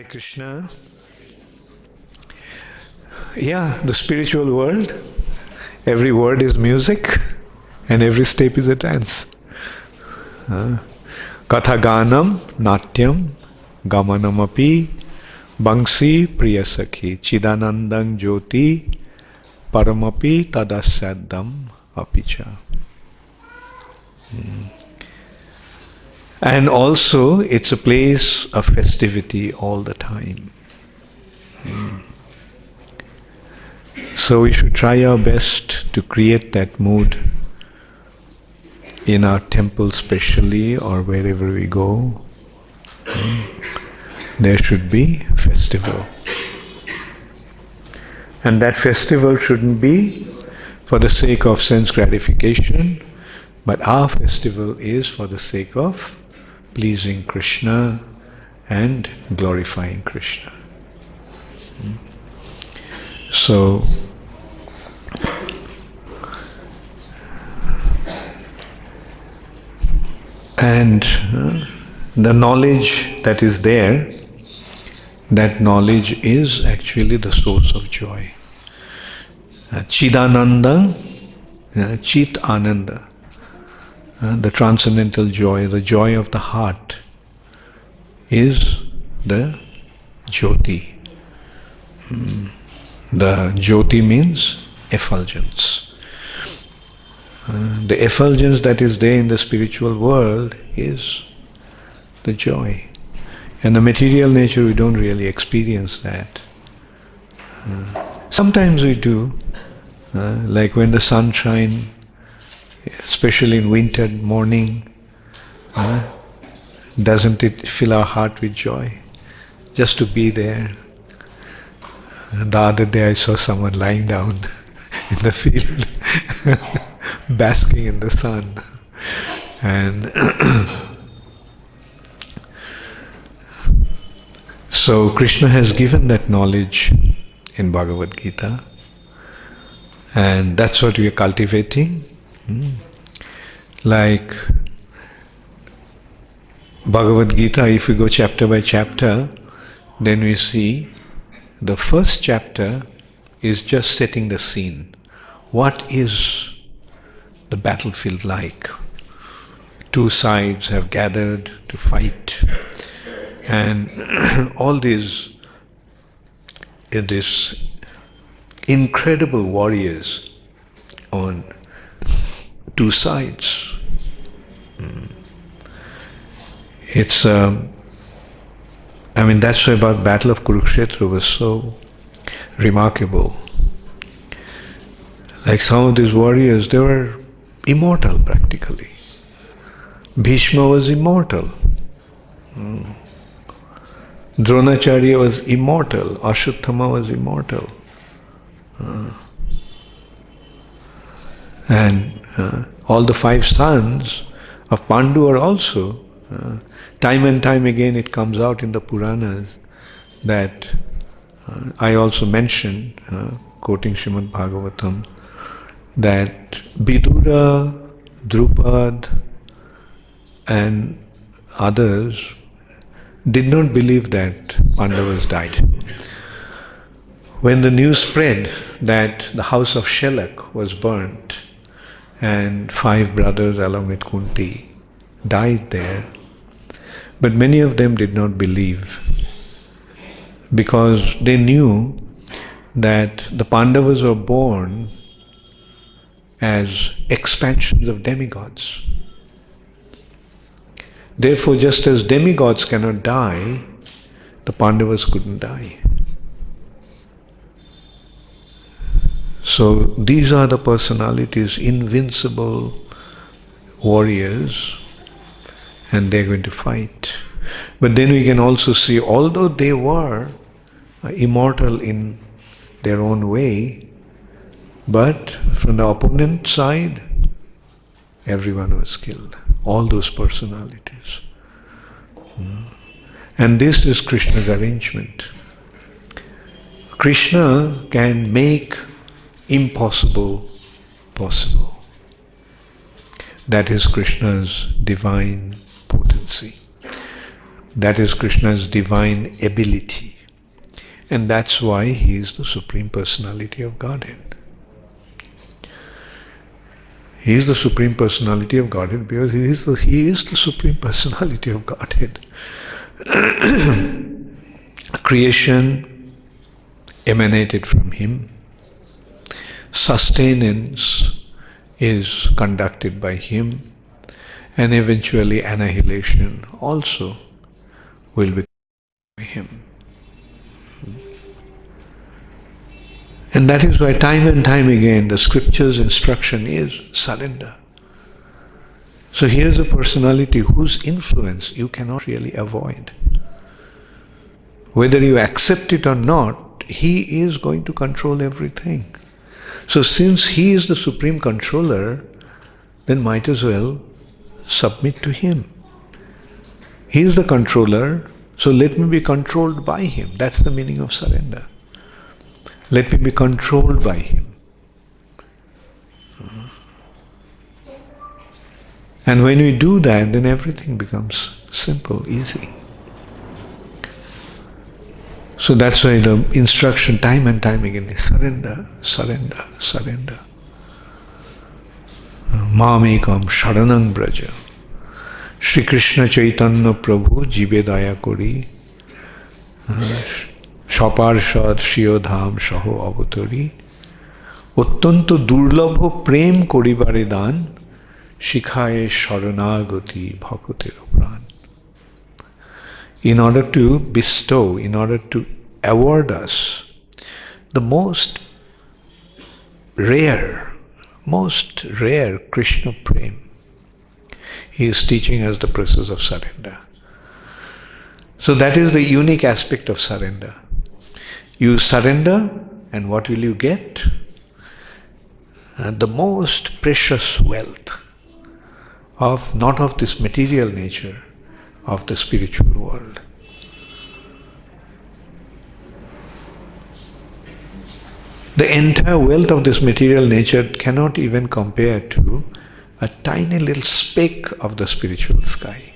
Krishna. Yeah, the spiritual world, every word is music and every step is a dance. Kathaganam, natyam, gamanamapi, bangsi priyasakhi, chidanandang jyoti, paramapi tadasyadam apicha. And also, it's a place of festivity all the time. So we should try our best to create that mood in our temple especially, or wherever we go. There should be festival. And that festival shouldn't be for the sake of sense gratification, but our festival is for the sake of pleasing Krishna and glorifying Krishna. So, and the knowledge that is there, that knowledge is actually the source of joy. Chidananda, Chit Ananda, the transcendental joy, the joy of the heart, is the Jyoti. The Jyoti means effulgence. The effulgence that is there in the spiritual world is the joy. In the material nature, we don't really experience that. Sometimes we do, like when the sun shines, especially in winter morning, doesn't it fill our heart with joy? Just to be there. The other day I saw someone lying down in the field, basking in the sun. And so Krishna has given that knowledge in Bhagavad Gita, and that's what we are cultivating. Like Bhagavad Gita, if we go chapter by chapter, then we see the first chapter is just setting the scene. What is the battlefield like? Two sides have gathered to fight, and all these incredible warriors on two sides. It's that's why about Battle of Kurukshetra was so remarkable. Like some of these warriors, they were immortal practically. Bhishma was immortal. Dronacharya was immortal. Ashwatthama was immortal. And all the five sons of Pandu are also, time and time again it comes out in the Puranas that I also mentioned, quoting Srimad Bhagavatam, that Vidura, Drupad and others did not believe that Pandavas died. When the news spread that the house of Shelak was burnt and 5 brothers along with Kunti died there, but many of them did not believe because they knew that the Pandavas were born as expansions of demigods. Therefore, just as demigods cannot die, the Pandavas couldn't die. So these are the personalities, invincible warriors, and they're going to fight. But then we can also see, although they were immortal in their own way, but from the opponent side, everyone was killed. All those personalities. And this is Krishna's arrangement. Krishna can make impossible possible. That is Krishna's divine potency. That is Krishna's divine ability. And that's why he is the Supreme Personality of Godhead. He is the Supreme Personality of Godhead because he is the Supreme Personality of Godhead. Creation emanated from him. Sustenance is conducted by him. And eventually annihilation also will be by him. And that is why time and time again the scripture's instruction is surrender. So here's a personality whose influence you cannot really avoid. Whether you accept it or not, he is going to control everything. So since he is the supreme controller, then might as well submit to him. He is the controller, so let me be controlled by him. That's the meaning of surrender. Let me be controlled by him. And when we do that, then everything becomes simple, easy. So that's why the instruction time and time again is surrender, surrender, surrender. Mamekam sharanang braja. Shri Krishna Chaitanya Prabhu jibe daya kori. Shaparshad Shriyo Dham Shaho Avatari. Ottanto durlabho prem koribare dan. Shikhaye sharanagati bhakotero pran. In order to bestow, in order to award us the most rare Krishna prem, he is teaching us the process of surrender. So that is the unique aspect of surrender. You surrender, and what will you get? The most precious wealth of, not of this material nature, of the spiritual world. The entire wealth of this material nature cannot even compare to a tiny little speck of the spiritual sky.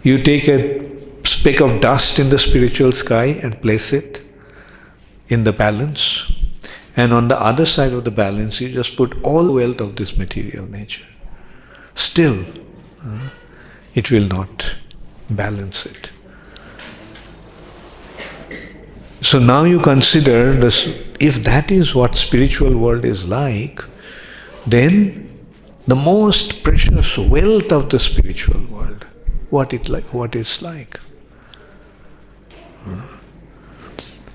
You take a speck of dust in the spiritual sky and place it in the balance, and on the other side of the balance you just put all the wealth of this material nature. Still, it will not balance it. So now you consider this, if that is what spiritual world is like, then the most precious wealth of the spiritual world, what it's like.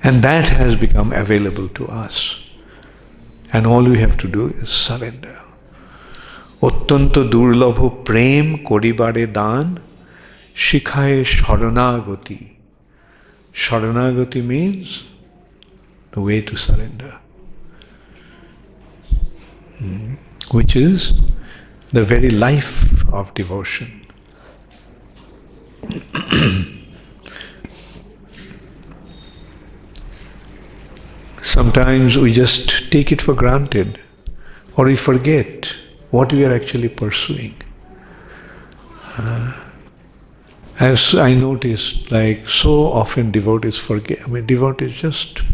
And that has become available to us. And all we have to do is surrender. Ottanto durlabho prem koribare dan, shikhaye sharanagati. Sharanagati means the way to surrender, which is the very life of devotion. Sometimes we just take it for granted, or we forget what we are actually pursuing. As I noticed, like so often devotees forget. Devotees just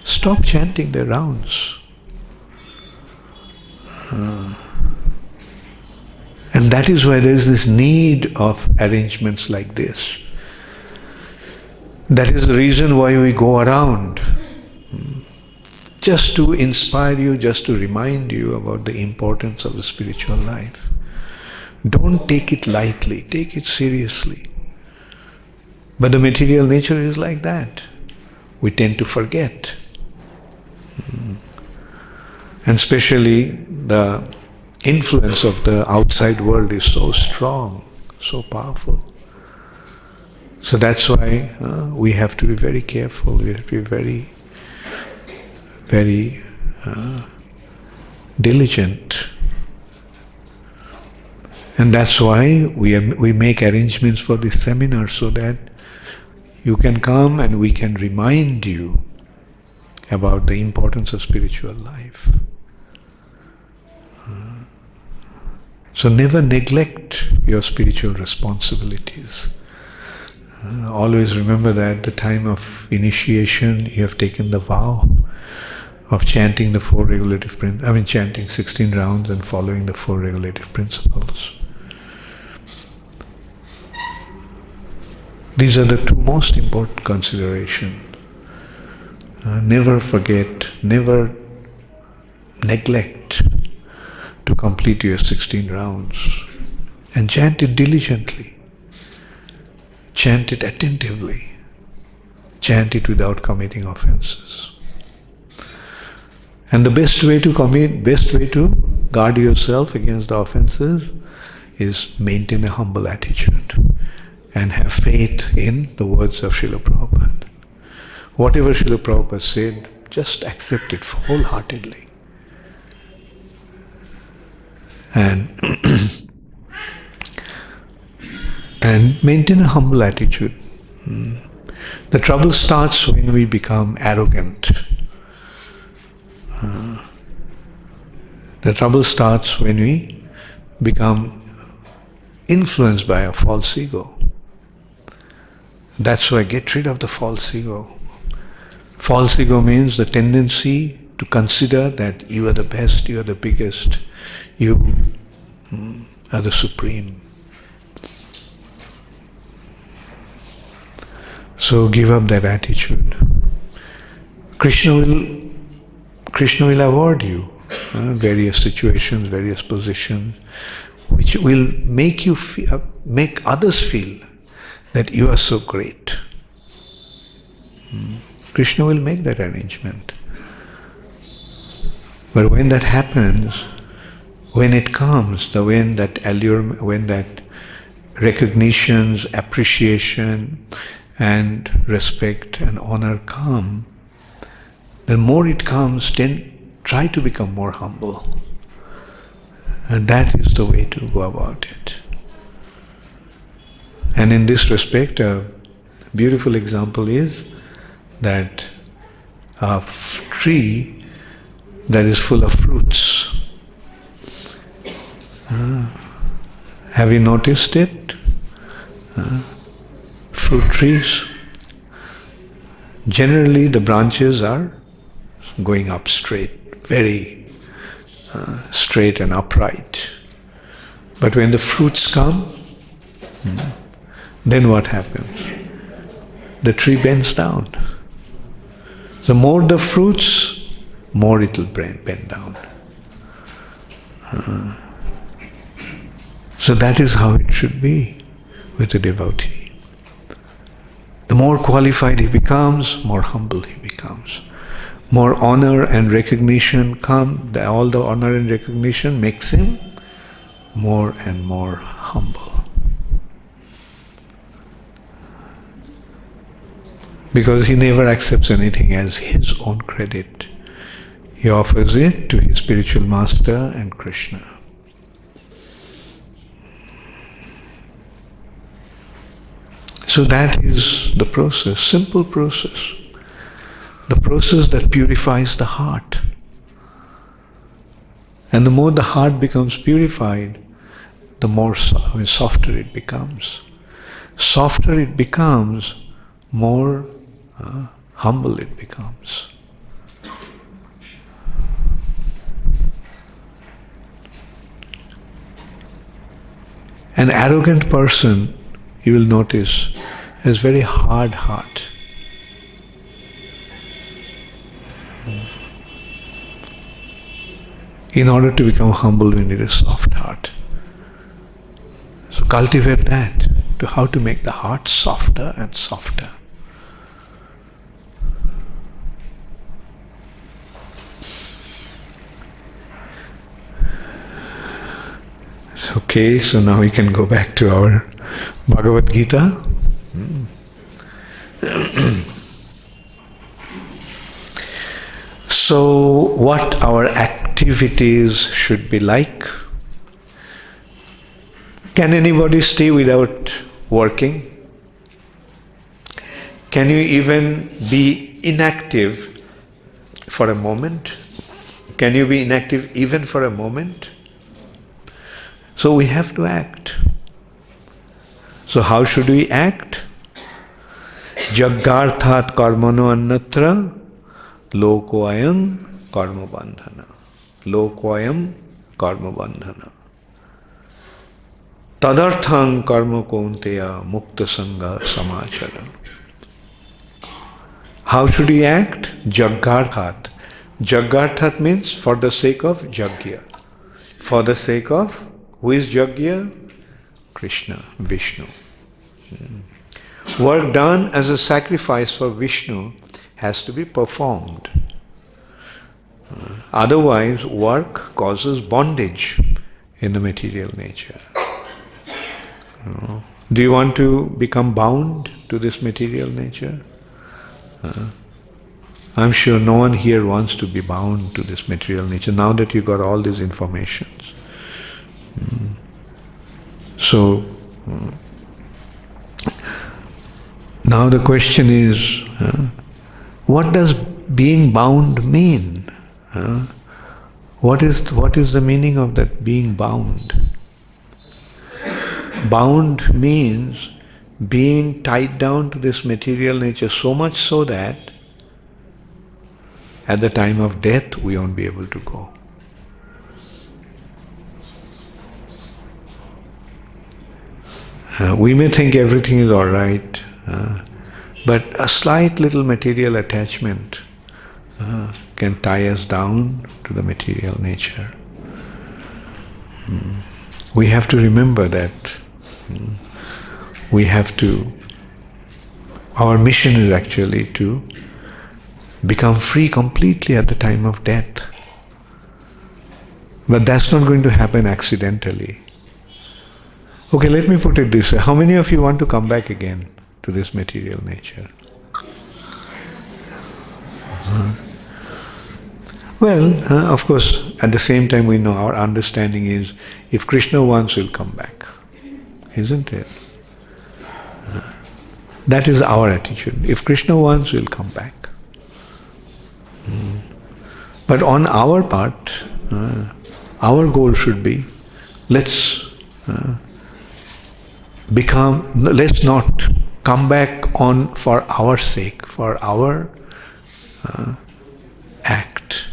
stop chanting their rounds. And that is why there is this need of arrangements like this. That is the reason why we go around. Just to inspire you, just to remind you about the importance of the spiritual life. Don't take it lightly, take it seriously. But the material nature is like that. We tend to forget. And especially the influence of the outside world is so strong, so powerful. So that's why we have to be very careful, we have to be very, very diligent. And that's why we make arrangements for this seminar, so that you can come and we can remind you about the importance of spiritual life. So never neglect your spiritual responsibilities. Always remember that at the time of initiation, you have taken the vow of chanting the four regulative principles, chanting 16 rounds and following the four regulative principles. These are the two most important considerations. Never forget, never neglect to complete your 16 rounds and chant it diligently. Chant it attentively. Chant it without committing offenses. And the best way to guard yourself against the offenses is maintain a humble attitude and have faith in the words of Srila Prabhupada. Whatever Srila Prabhupada said, just accept it wholeheartedly. And and maintain a humble attitude. The trouble starts when we become arrogant. The trouble starts when we become influenced by a false ego. That's why get rid of the false ego. False ego means the tendency to consider that you are the best, you are the biggest, you are the supreme. So give up that attitude. Krishna will award you various situations, various positions, which will make you make others feel that you are so great. Krishna will make that arrangement. But when that happens, when it comes, when that allurement, when that recognitions, appreciation, and respect and honor come, the more it comes, then try to become more humble. And that is the way to go about it. And in this respect, a beautiful example is that a tree that is full of fruits. Have you noticed it? Fruit trees, generally the branches are going up straight, very straight and upright. But when the fruits come, then what happens? The tree bends down. The more the fruits, more it will bend down. So that is how it should be with a devotee. The more qualified he becomes, more humble he becomes. More honor and recognition come, all the honor and recognition makes him more and more humble. Because he never accepts anything as his own credit. He offers it to his spiritual master and Krishna. So that is the process, simple process. The process that purifies the heart. And the more the heart becomes purified, the more softer it becomes. Softer it becomes, more humble it becomes. An arrogant person, you will notice, has very hard heart. In order to become humble, we need a soft heart. So cultivate that, to how to make the heart softer and softer. Okay, so now we can go back to our Bhagavad Gita. So, what our activities should be like? Can anybody stay without working? Can you even be inactive for a moment? Can you be inactive even for a moment? So we have to act. So how should we act? Jaggarthat karmano annatra lokoayam karma bandhana. Lokoayam karma bandhana. Tadarthang karma konteya mukta sangha samachara. How should we act? Jaggarthat. Jaggarthat means for the sake of Jagya. For the sake of, who is Jagya? Krishna, Vishnu. Work done as a sacrifice for Vishnu has to be performed. Otherwise, work causes bondage in the material nature. Do you want to become bound to this material nature? I'm sure no one here wants to be bound to this material nature now that you got all these informations. So, now the question is, what does being bound mean? What is the meaning of that being bound? Bound means being tied down to this material nature so much so that at the time of death we won't be able to go. We may think everything is all right, but a slight little material attachment can tie us down to the material nature. We have to remember that. Our mission is actually to become free completely at the time of death. But that's not going to happen accidentally. Okay, let me put it this way. How many of you want to come back again to this material nature? Well, of course, at the same time we know our understanding is if Krishna wants, we'll come back. Isn't it? That is our attitude. If Krishna wants, we'll come back. But on our part, our goal should be, let's not come back on for our sake, for our act.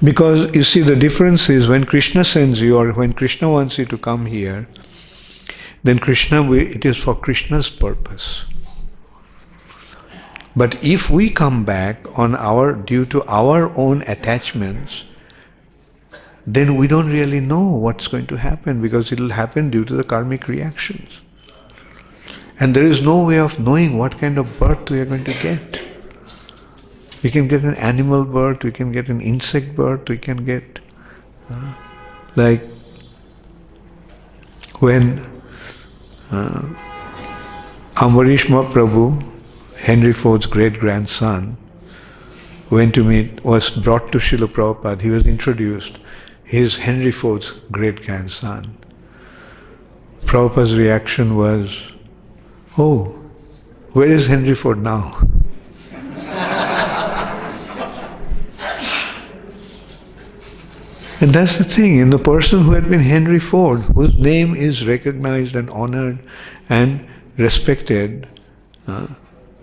Because you see, the difference is when Krishna sends you or when Krishna wants you to come here, then it is for Krishna's purpose. But if we come back due to our own attachments, then we don't really know what's going to happen because it will happen due to the karmic reactions. And there is no way of knowing what kind of birth we are going to get. We can get an animal birth, we can get an insect birth, we can get like when Ambarish Mahaprabhu, Henry Ford's great-grandson, was brought to Srila Prabhupada, he was introduced, he is Henry Ford's great-grandson. Prabhupada's reaction was, oh, where is Henry Ford now? And that's the thing, in the person who had been Henry Ford, whose name is recognized and honored and respected and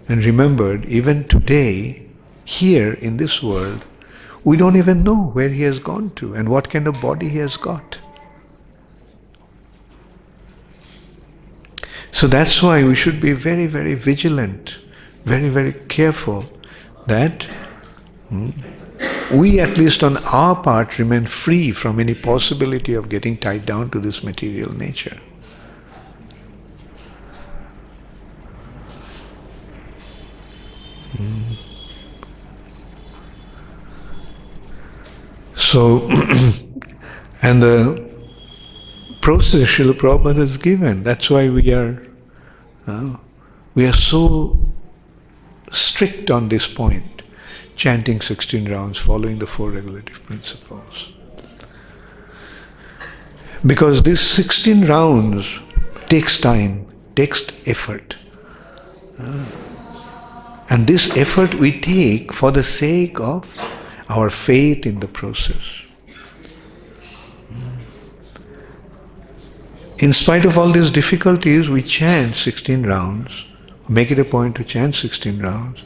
remembered, even today, here in this world, we don't even know where he has gone to and what kind of body he has got. So that's why we should be very, very vigilant, very, very careful that we, at least on our part, remain free from any possibility of getting tied down to this material nature. So, and the process Srila Prabhupada has given, that's why we are so strict on this point, chanting 16 rounds, following the 4 regulative principles. Because this 16 rounds takes time, takes effort. And this effort we take for the sake of our faith in the process. in spite of all these difficulties, we chant 16 rounds, make it a point to chant 16 rounds,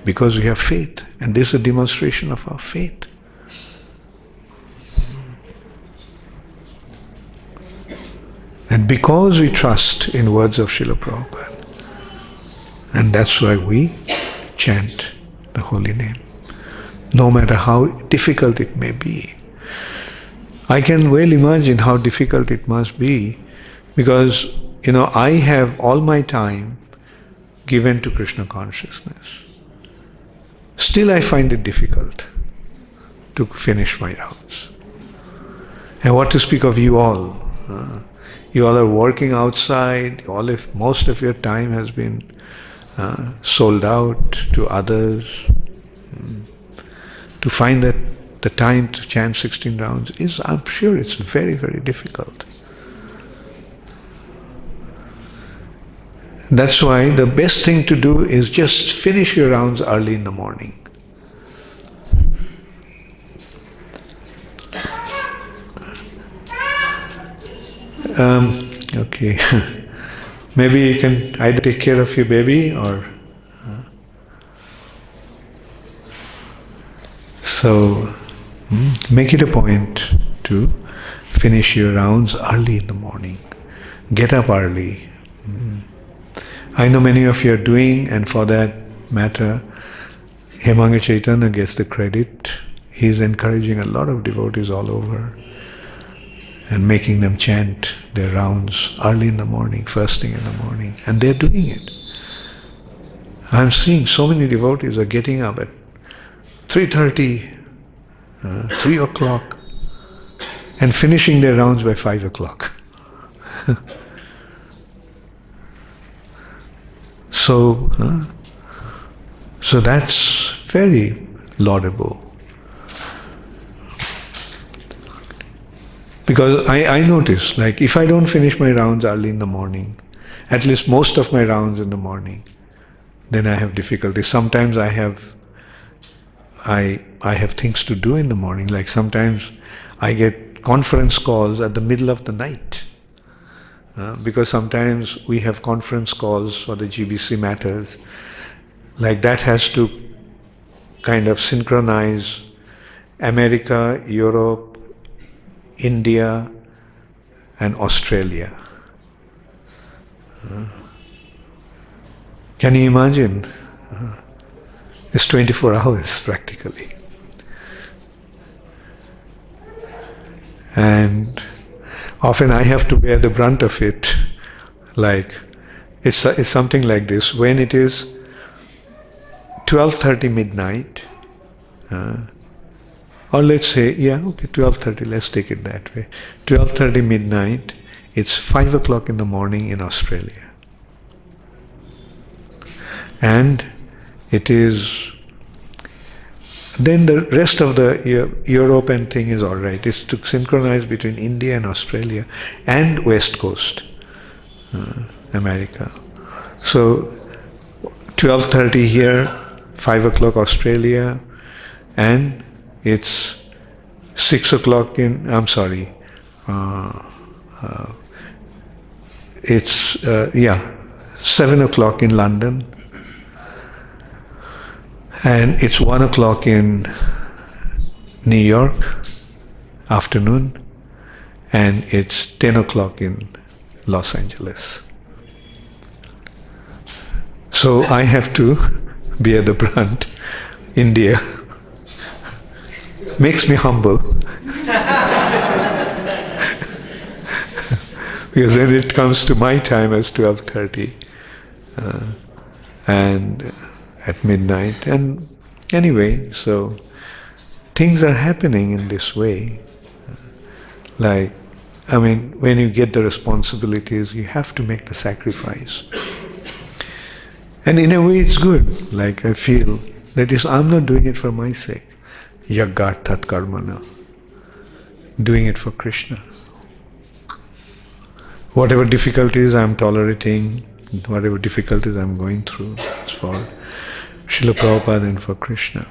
because we have faith, and this is a demonstration of our faith. And because we trust in words of Srila Prabhupada, and that's why we chant the holy name, no matter how difficult it may be. I can well imagine how difficult it must be, because, I have all my time given to Krishna consciousness. Still I find it difficult to finish my rounds. And what to speak of you all? You all are working outside, most of your time has been sold out to others. To find that the time to chant 16 rounds I'm sure it's very, very difficult. That's why the best thing to do is just finish your rounds early in the morning. Okay. Maybe you can either take care of your baby or... So, make it a point to finish your rounds early in the morning. Get up early. I know many of you are doing, and for that matter, Hemanga Chaitanya gets the credit. He's encouraging a lot of devotees all over and making them chant their rounds early in the morning, first thing in the morning. And they're doing it. I'm seeing so many devotees are getting up at 3:30, 3 o'clock, and finishing their rounds by 5 o'clock. So that's very laudable. Because I notice, like, if I don't finish my rounds early in the morning, at least most of my rounds in the morning, then I have difficulty. Sometimes I have things to do in the morning. Like sometimes I get conference calls at the middle of the night. Because sometimes we have conference calls for the GBC matters. Like that has to kind of synchronize America, Europe, India, and Australia. Can you imagine? It's 24 hours practically. And often I have to bear the brunt of it. Like, it's something like this. When it is 12:30 midnight, or let's say, 12:30, let's take it that way. 12:30 midnight, it's 5 o'clock in the morning in Australia. And it is, then the rest of the European thing is all right. It's to synchronize between India and Australia and West Coast, America. So 12:30 here, 5 o'clock Australia, and it's 6 o'clock in, it's 7 o'clock in London, and it's 1 o'clock in New York afternoon, and it's 10 o'clock in Los Angeles. So I have to bear the brunt. India makes me humble. Because when it comes to my time as 12:30 and at midnight, and anyway, so things are happening in this way. When you get the responsibilities, you have to make the sacrifice. And in a way it's good. Like I feel that I'm not doing it for my sake. Yagarthat karmana. Doing it for Krishna. Whatever difficulties I'm tolerating, whatever difficulties I'm going through, it's for Srila Prabhupada and for Krishna.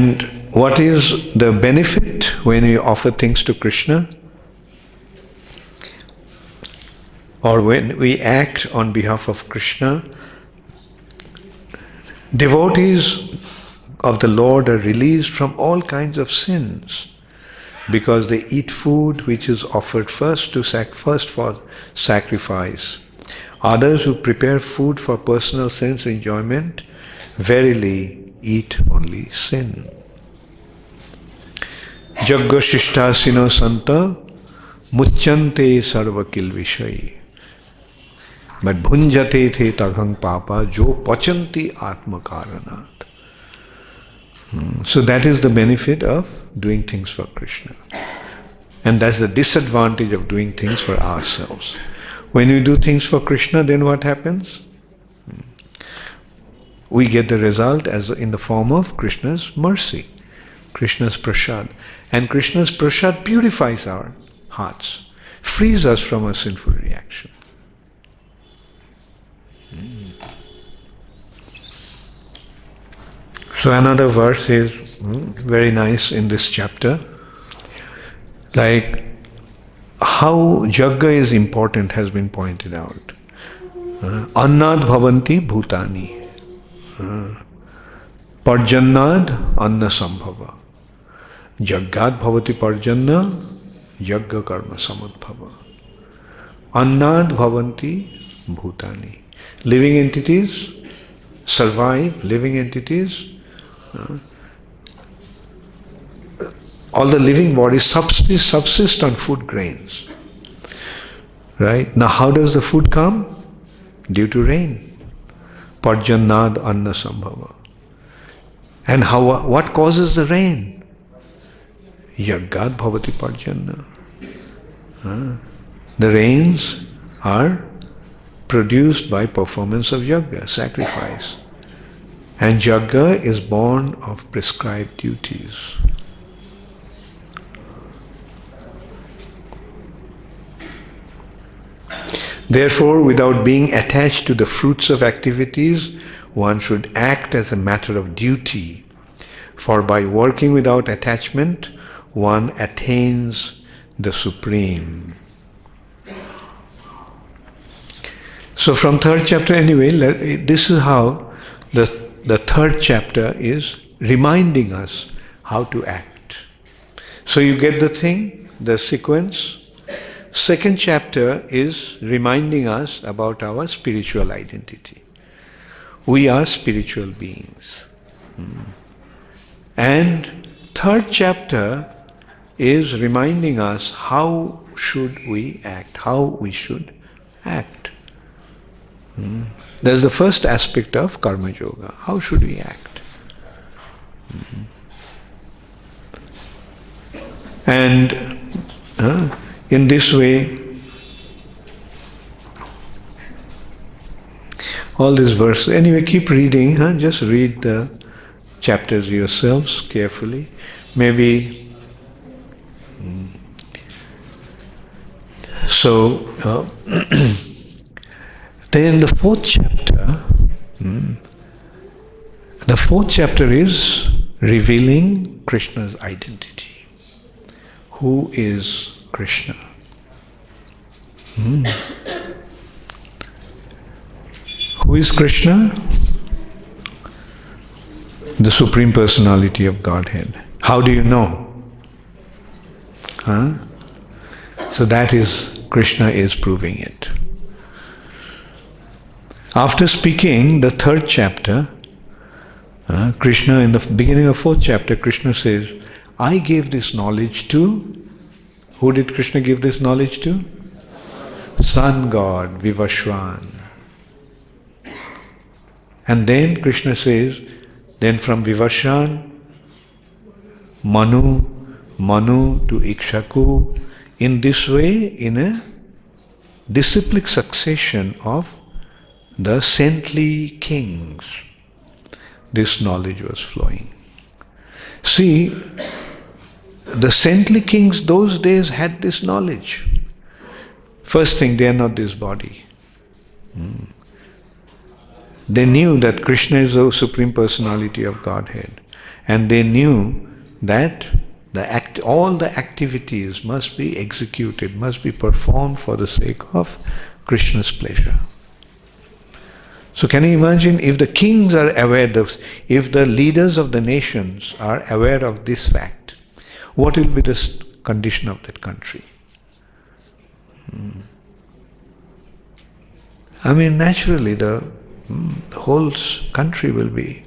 And what is the benefit when we offer things to Krishna? Or when we act on behalf of Krishna? Devotees of the Lord are released from all kinds of sins because they eat food which is offered first for sacrifice. Others who prepare food for personal sense enjoyment verily eat only sin. Jagga shishtasino santa muchyante sarvakil vishayi. But bhunjate the taghang papa jo pachanti atma karanat. So that is the benefit of doing things for Krishna. And that's the disadvantage of doing things for ourselves. When we do things for Krishna, then what happens? We get the result as in the form of Krishna's mercy, Krishna's prasad. And Krishna's prasad purifies our hearts, frees us from a sinful reaction. So another verse is very nice in this chapter. Like how Jagga is important has been pointed out. Annad bhavanti bhutani. Parjannad anna sambhava. Jaggad bhavati parjanna yagga karma samudbhava. Annad bhavanti bhutani. Living entities survive, living entities, all the living bodies subsist on food grains. Right? Now how does the food come? Due to rain. Parjannad anna sambhava. And what causes the rain? Yaggad bhavati parjanna. The rains are produced by performance of yagga, sacrifice. And yagga is born of prescribed duties. Therefore, without being attached to the fruits of activities, one should act as a matter of duty. For by working without attachment, one attains the supreme. So from third chapter anyway, this is how the third chapter is reminding us how to act. So you get the thing, the sequence. Second chapter is reminding us about our spiritual identity. We are spiritual beings. And third chapter is reminding us how should we act, how we should act. That's the first aspect of karma yoga. How should we act? And in this way, all these verses, anyway, keep reading, just read the chapters yourselves carefully. Maybe, so, then the fourth chapter is revealing Krishna's identity. Who is Krishna? Who is Krishna? The Supreme Personality of Godhead. How do you know? So that is, Krishna is proving it. After speaking the third chapter, Krishna, in the beginning of fourth chapter, Krishna says, I gave this knowledge to, who did Krishna give this knowledge to? Sun God, Vivashwan. And then Krishna says, then from Vivashwan, Manu to Ikshaku, in this way, in a disciplic succession of the saintly kings, this knowledge was flowing. See, the saintly kings those days had this knowledge. First thing, they are not this body. They knew that Krishna is the Supreme Personality of Godhead. And they knew that all the activities must be executed, must be performed for the sake of Krishna's pleasure. So can you imagine if the kings are aware of, if the leaders of the nations are aware of this fact, what will be the condition of that country? I mean, naturally the whole country will be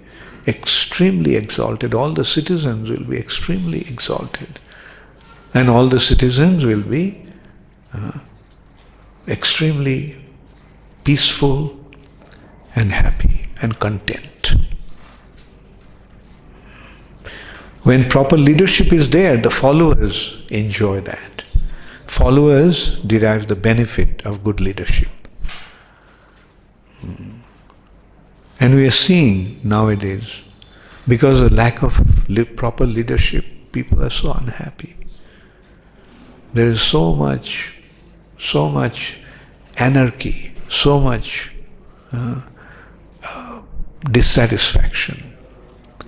extremely exalted. All the citizens will be extremely exalted. And all the citizens will be extremely peaceful and happy and content. When proper leadership is there, the followers enjoy that. Followers derive the benefit of good leadership. And we are seeing nowadays, because of lack of proper leadership, people are so unhappy. There is so much anarchy, so much dissatisfaction,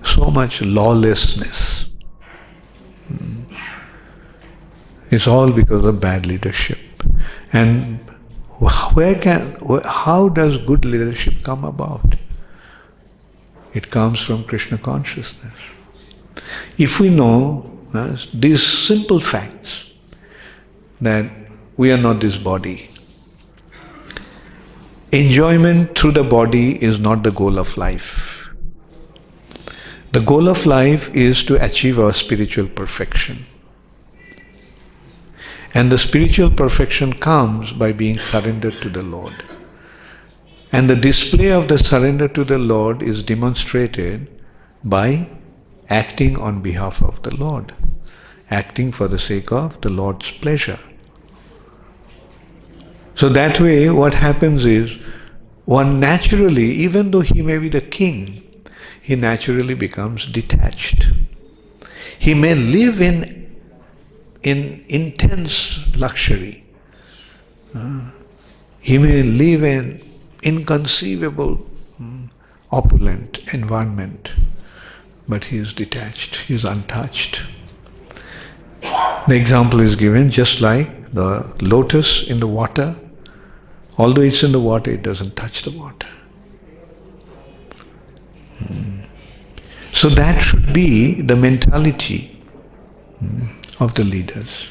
so much lawlessness. It's all because of bad leadership. And how does good leadership come about? It comes from Krishna consciousness. If we know these simple facts, that we are not this body, enjoyment through the body is not the goal of life. The goal of life is to achieve our spiritual perfection. And the spiritual perfection comes by being surrendered to the Lord. And the display of the surrender to the Lord is demonstrated by acting on behalf of the Lord, acting for the sake of the Lord's pleasure. So that way what happens is, one naturally, even though he may be the king, he naturally becomes detached. He may live in intense luxury. He may live in inconceivable opulent environment, but he is detached, he is untouched. The example is given just like the lotus in the water. Although it's in the water, it doesn't touch the water. So that should be the mentality of the leaders.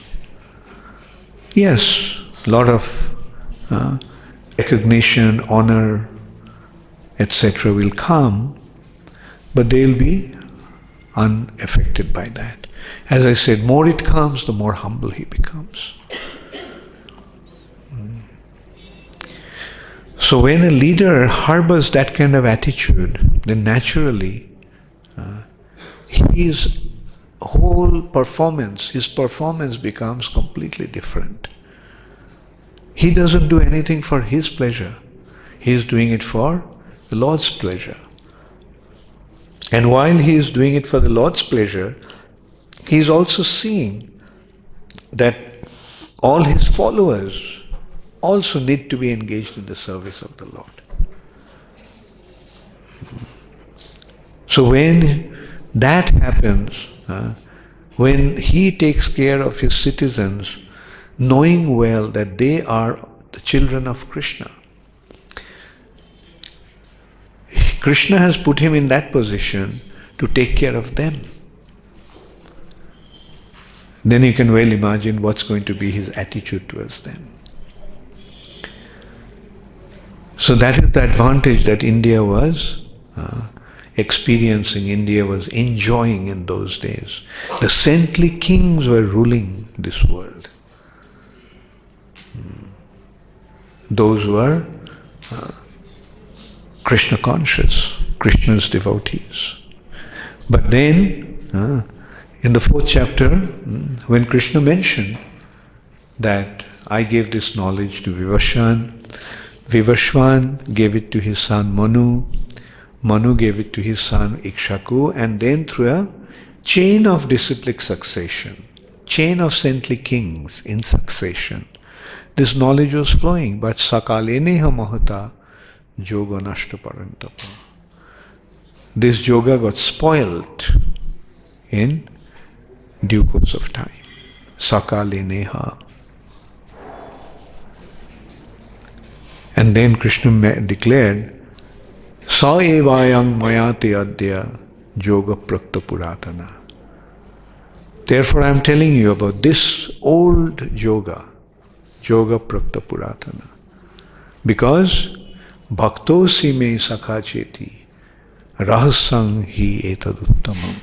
Yes, a lot of recognition, honor, etc. will come, but they'll be unaffected by that. As I said, more it comes, the more humble he becomes. So when a leader harbors that kind of attitude, then naturally his whole performance, his performance becomes completely different. He doesn't do anything for his pleasure. He is doing it for the Lord's pleasure. And while he is doing it for the Lord's pleasure, he is also seeing that all his followers also need to be engaged in the service of the Lord. So when that happens, when he takes care of his citizens, knowing well that they are the children of Krishna, Krishna has put him in that position to take care of them. Then you can well imagine what's going to be his attitude towards them. So that is the advantage that India was experiencing, India was enjoying in those days. The saintly kings were ruling this world. Those were Krishna conscious, Krishna's devotees. But then, in the 4th chapter, when Krishna mentioned that I gave this knowledge to Vivasvan, Vivasvan gave it to his son Manu, Manu gave it to his son Ikshaku, and then through a chain of disciplic succession, chain of saintly kings in succession, this knowledge was flowing. But sakaleneha mahata yoga nashta parantapa. This yoga got spoilt in due course of time. Sakale neha. And then Krishna declared, Sa evayang mayate adya yoga prakta puratana. Therefore I am telling you about this old yoga, yoga prakta puratana. Because bhakto si me sakha cheti rahasang hi etaduttamam.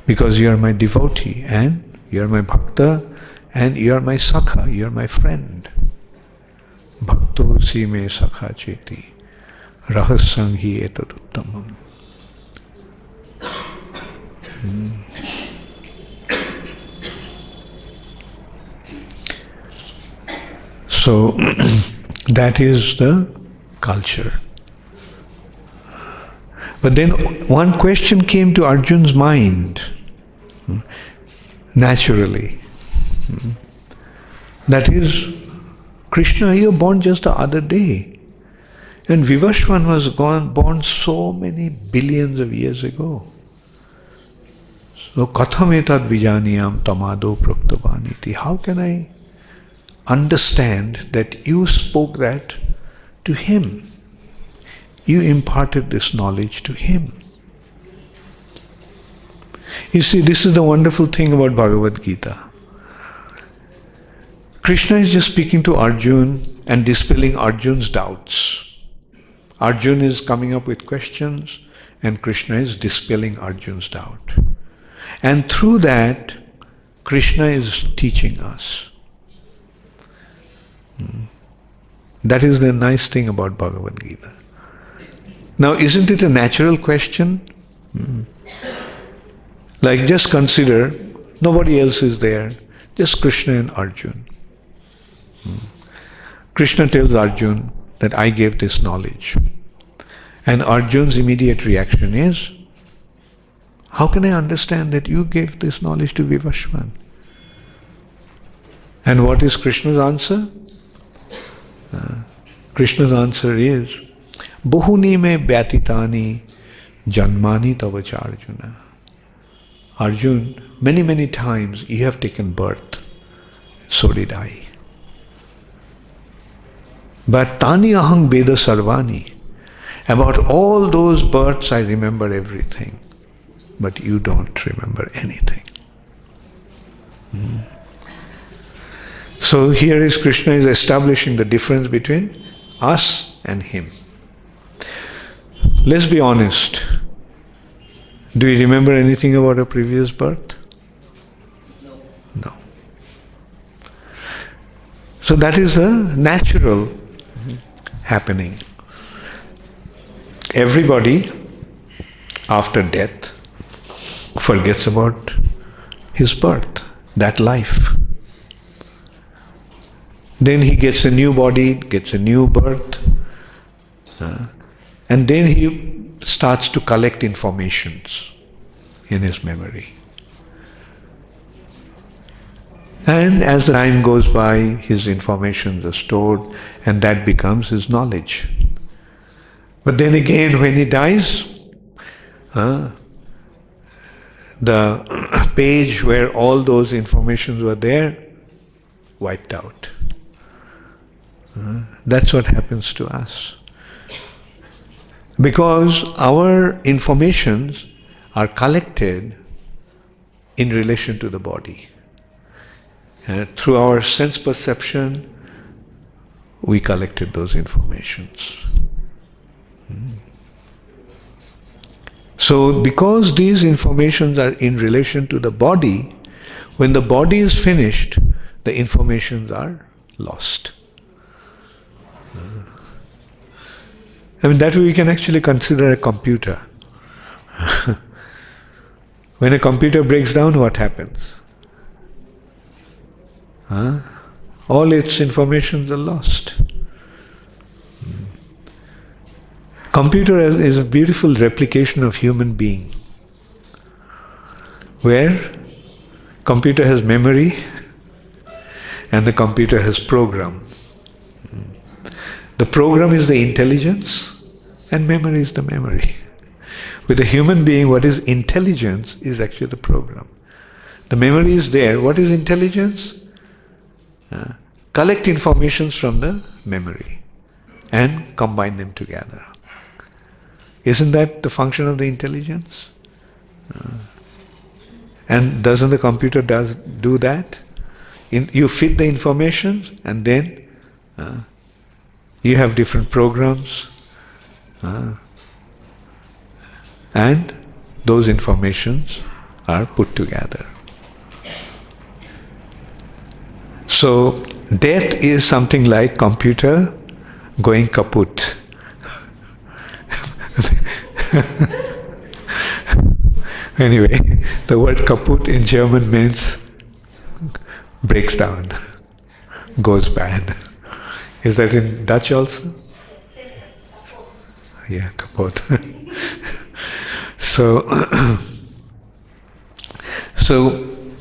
Because you are my devotee and you are my bhakta and you are my sakha, you are my friend. Bhakto si me sakha cheti rahasang hi etaduttamam. So that is the culture. But then one question came to Arjun's mind, naturally. That is, Krishna, you were born just the other day. And Vivashwan was born so many billions of years ago. So, katham etad vijaniyam tamado praktavaniti. How can I understand that you spoke that to him? You imparted this knowledge to him. You see, this is the wonderful thing about Bhagavad Gita. Krishna is just speaking to Arjun and dispelling Arjun's doubts. Arjun is coming up with questions and Krishna is dispelling Arjun's doubt. And through that, Krishna is teaching us. That is the nice thing about Bhagavad Gita. Now, isn't it a natural question? Like, just consider, nobody else is there, just Krishna and Arjun. Krishna tells Arjun that I gave this knowledge. And Arjun's immediate reaction is, how can I understand that you gave this knowledge to Vivashwan? And what is Krishna's answer? Krishna's answer is, Bahuni me vyatitani janmani tavacha Arjuna. Arjun, many, many times you have taken birth. So did I. But tani ahang veda sarvani. About all those births I remember everything. But you don't remember anything. So here is Krishna is establishing the difference between us and him. Let's be honest. Do you remember anything about a previous birth? No. So that is a natural happening. Everybody, after death, forgets about his birth, that life. Then he gets a new body, gets a new birth, and then he starts to collect informations in his memory. And as the time goes by, his informations are stored, and that becomes his knowledge. But then again, when he dies, the page where all those informations were there, wiped out. That's what happens to us. Because our informations are collected in relation to the body. Through our sense perception, we collected those informations. So, because these informations are in relation to the body, when the body is finished, the informations are lost. I mean, that way we can actually consider a computer. When a computer breaks down, what happens? All its informations are lost. Computer is a beautiful replication of human being, where computer has memory and the computer has program. The program is the intelligence and memory is the memory. With a human being, what is intelligence is actually the program. The memory is there. What is intelligence? Collect informations from the memory and combine them together. Isn't that the function of the intelligence? And doesn't the computer do that? You feed the information and then you have different programs and those informations are put together. So death is something like computer going kaput. Anyway, the word kaput in German means breaks down, goes bad. Is that in Dutch also? Yeah, kaput. So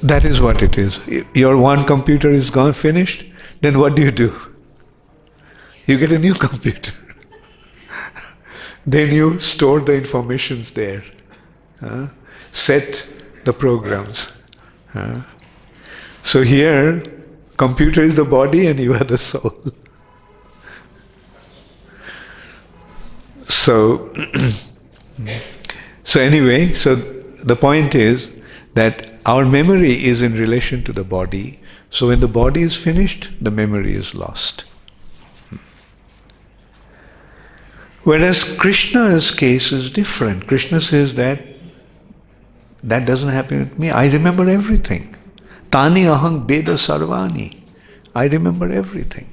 that is what it is. Your one computer is gone, finished, then what do? You get a new computer. Then you store the informations there. Set the programs. So here, computer is the body and you are the soul. So anyway, so the point is that our memory is in relation to the body. So when the body is finished, the memory is lost. Whereas Krishna's case is different. Krishna says that doesn't happen with me. I remember everything. Tani aham veda sarvani. I remember everything.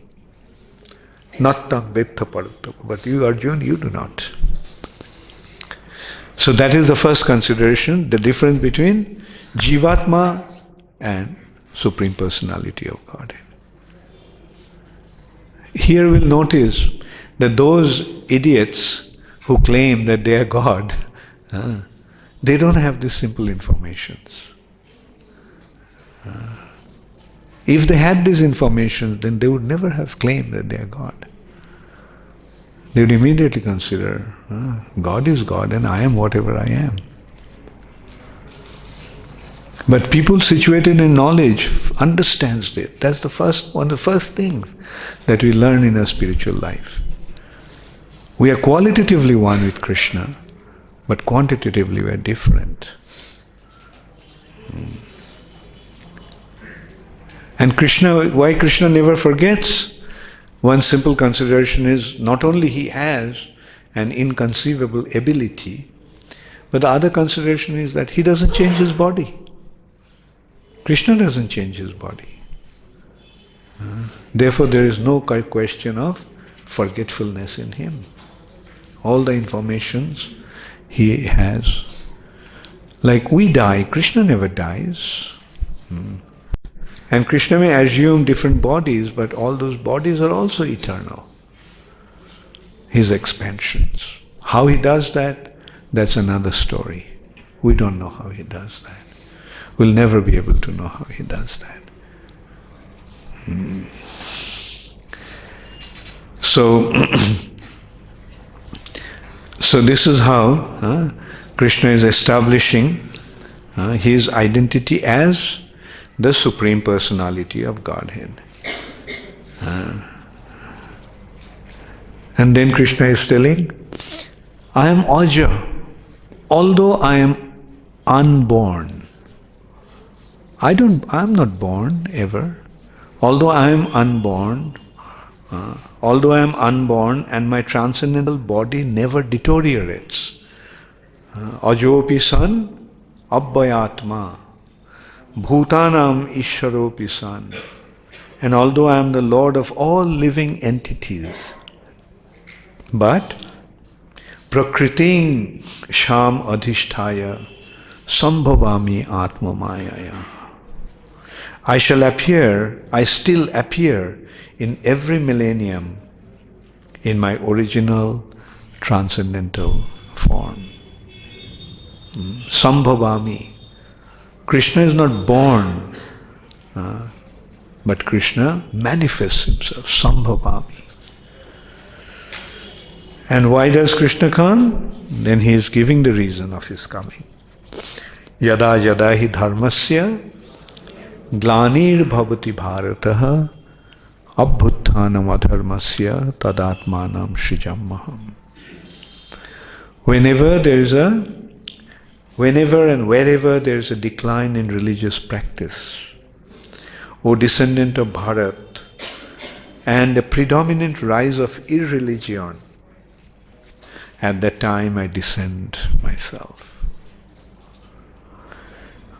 Not tam vedha paruttava. But you, Arjuna, you do not. So that is the first consideration, the difference between Jivatma and Supreme Personality of Godhead. Here we'll notice that those idiots who claim that they are God, they don't have these simple informations. If they had this information, then they would never have claimed that they are God. They would immediately consider, God is God and I am whatever I am. But people situated in knowledge understands it. That's one of the first things that we learn in our spiritual life. We are qualitatively one with Krishna, but quantitatively we are different. And why Krishna never forgets? One simple consideration is not only he has an inconceivable ability, but the other consideration is that he doesn't change his body. Krishna doesn't change his body. Therefore, there is no question of forgetfulness in him. All the informations he has. Like we die, Krishna never dies. And Krishna may assume different bodies, but all those bodies are also eternal. His expansions. How he does that, that's another story. We don't know how he does that. We'll never be able to know how he does that. So this is how Krishna is establishing his identity as the Supreme Personality of Godhead. And then Krishna is telling, I am Aja, although I am unborn. I am not born ever. Although I am unborn, and my transcendental body never deteriorates. Ajopi san, abbayatma, bhutanam ishwaropi san. And although I am the Lord of all living entities, but prakriting sham adhisthaya sambhavami atma mayaya. I still appear in every millennium in my original transcendental form. Sambhavami. Krishna is not born, but Krishna manifests himself. Sambhavami. And why does Krishna come? Then he is giving the reason of his coming. Yada yada hi dharmasya glanir bhavati bharataha abhutthanam adharmasya tadatmanam srijamaham. Whenever and wherever there is a decline in religious practice, O descendant of Bharat, and a predominant rise of irreligion, at that time I descend myself.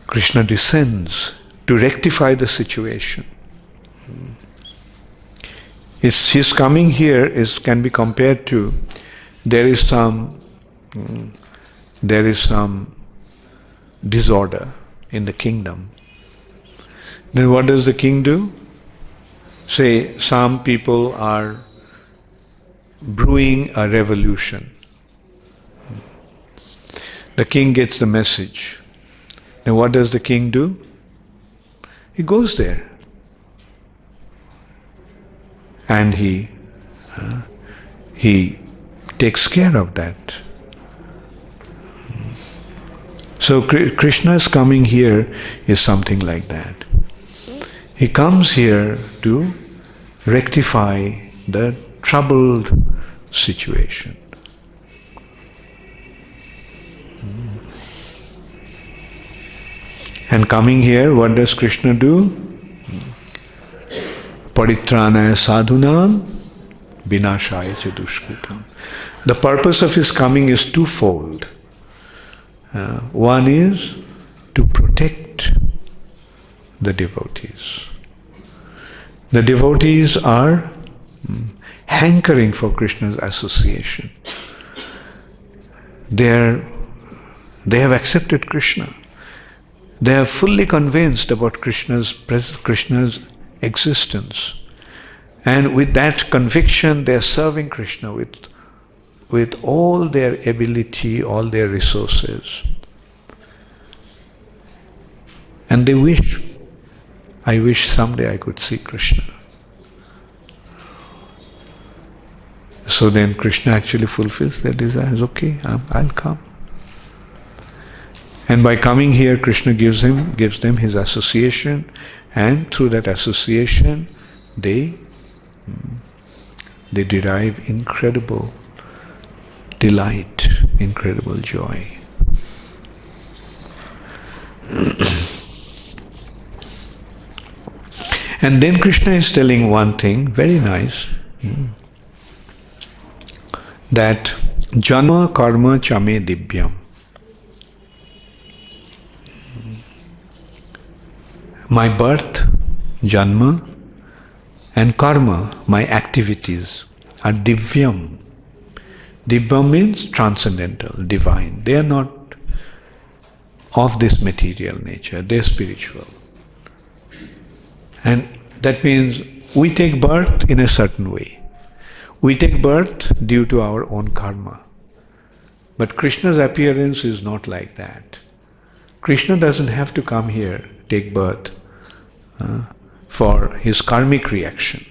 Krishna descends to rectify the situation. His coming here can be compared to there is some disorder in the kingdom. Then what does the king do? Say some people are brewing a revolution. The king gets the message. Then what does the king do? He goes there. And he takes care of that. So Krishna's coming here is something like that. He comes here to rectify the troubled situation. And coming here, what does Krishna do? Paritranaya sadhunam vinashaya cha dushkritam. The purpose of his coming is twofold. One is to protect the devotees. The devotees are hankering for Krishna's association. They have accepted Krishna. They are fully convinced about Krishna's existence. And with that conviction, they are serving Krishna with all their ability, all their resources. And they I wish someday I could see Krishna. So then Krishna actually fulfills their desires. Okay, I'll come. And by coming here, Krishna gives them his association, and through that association, they derive incredible delight, incredible joy. And then Krishna is telling one thing, very nice, that janma karma chame divyam. My birth, janma, and karma, my activities, are divyam. Divyam means transcendental, divine. They are not of this material nature, they are spiritual. And that means we take birth in a certain way. We take birth due to our own karma. But Krishna's appearance is not like that. Krishna doesn't have to come here, take birth, for his karmic reaction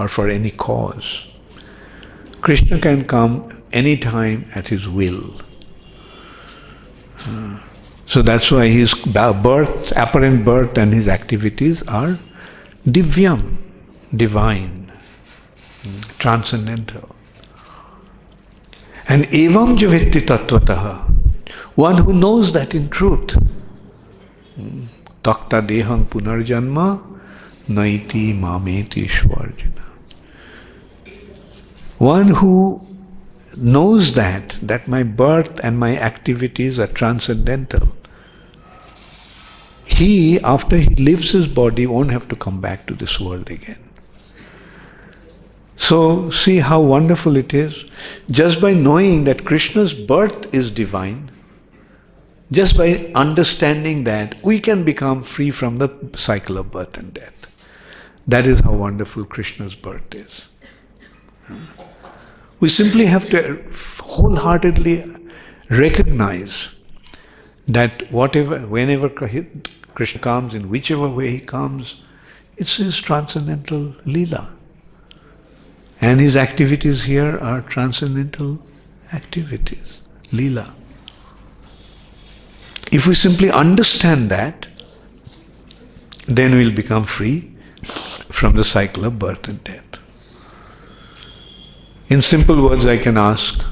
or for any cause. Krishna can come anytime at his will. So that's why his birth, apparent birth and his activities are divyam, divine, transcendental. And evam javitti tattvataha, one who knows that in truth. Takta dehang punarjanma naiti mameti shvarjana. One who knows that my birth and my activities are transcendental, he, after he leaves his body, won't have to come back to this world again. So, see how wonderful it is. Just by knowing that Krishna's birth is divine, just by understanding that, we can become free from the cycle of birth and death. That is how wonderful Krishna's birth is. We simply have to wholeheartedly recognize that whenever Krishna comes, in whichever way he comes, it's his transcendental Leela. And his activities here are transcendental activities, lila. If we simply understand that, then we'll become free from the cycle of birth and death. In simple words, I can ask,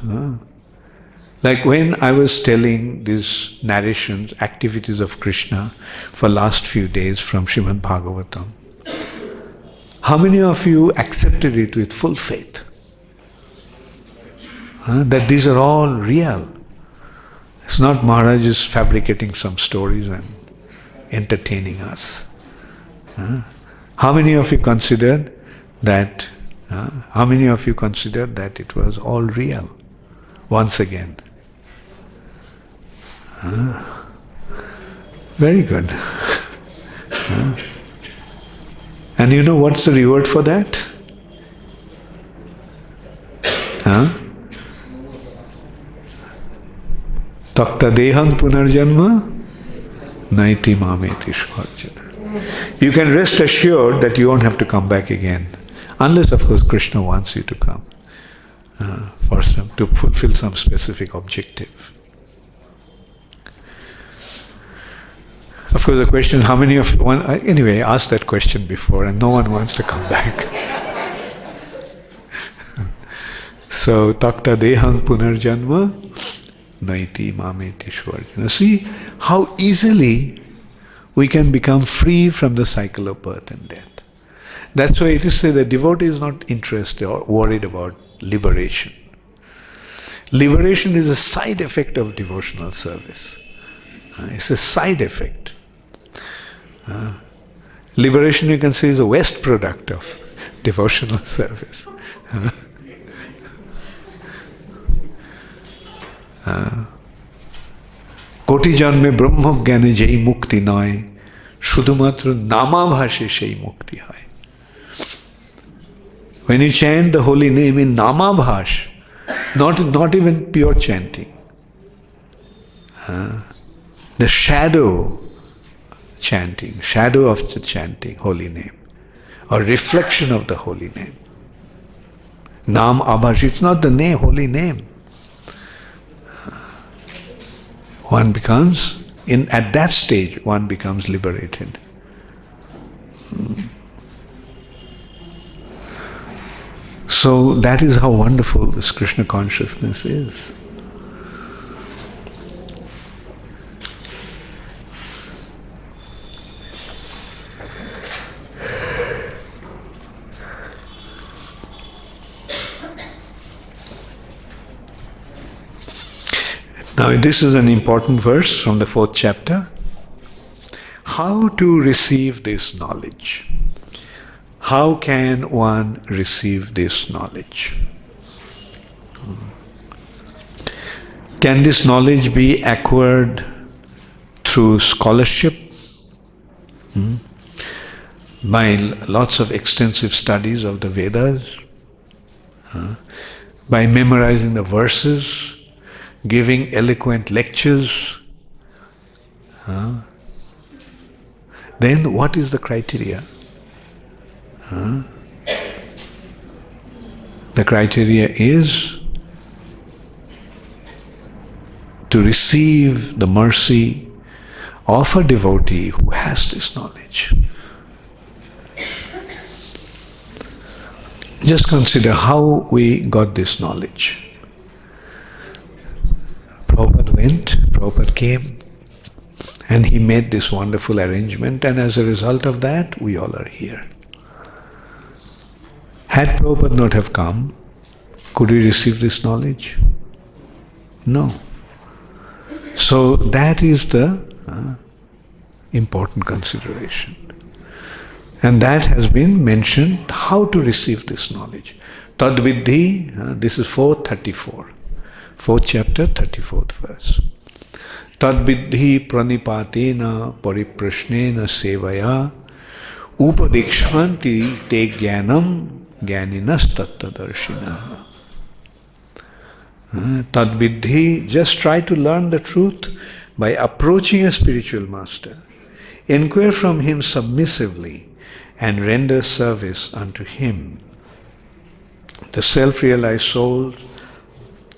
like when I was telling these narrations, activities of Krishna for last few days from Srimad Bhagavatam, how many of you accepted it with full faith? That these are all real. It's not Maharaj is fabricating some stories and entertaining us. How many of you considered that? How many of you considered that it was all real? Once again. Very good. And you know what's the reward for that? Takta deham punarjanma naiti mameti shvarjana. You can rest assured that you won't have to come back again. Unless, of course, Krishna wants you to come to fulfill some specific objective. Of course, the question, how many of one? Anyway, I asked that question before, and no one wants to come back. So, takta deham punarjanma naiti mameti shvarjana. See how easily we can become free from the cycle of birth and death. That's why it is said that devotee is not interested or worried about liberation. Liberation is a side effect of devotional service. It's a side effect. Liberation, you can say, is a waste product of devotional service. কোটি জন্মে ব্রহ্মজ্ঞানে যেই মুক্তি নয়, শুধুমাত্র নামাভাসে সেই মুক্তি হয়. When you chant the holy name in namabhash, not even pure chanting, the shadow chanting, shadow of the chanting holy name, or reflection of the holy name. Nam abhash, it's not the name, holy name. One becomes, at that stage, one becomes liberated. So that is how wonderful this Krishna consciousness is. Now this is an important verse from the 4th chapter. How to receive this knowledge? How can one receive this knowledge? Can this knowledge be acquired through scholarship? By lots of extensive studies of the Vedas? By memorizing the verses? Giving eloquent lectures? Then what is the criteria? The criteria is to receive the mercy of a devotee who has this knowledge. Just consider how we got this knowledge. Prabhupada came, and he made this wonderful arrangement, and as a result of that, we all are here. Had Prabhupada not have come, could we receive this knowledge? No. So that is the important consideration. And that has been mentioned, how to receive this knowledge. Tad viddhi, this is 434. 4th chapter, 34th verse. Tad viddhi pranipatena pariprashnena sevaya upadikshanti te jnanam jnaninas tattadarshina. Tad viddhi, just try to learn the truth by approaching a spiritual master. Inquire from him submissively and render service unto him. the self-realized souls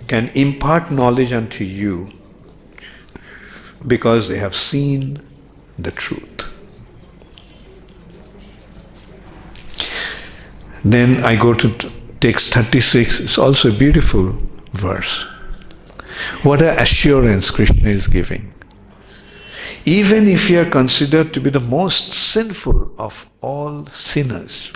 can impart knowledge unto you because they have seen the truth. Then I go to text 36. It's also a beautiful verse. What an assurance Krishna is giving. Even if you are considered to be the most sinful of all sinners,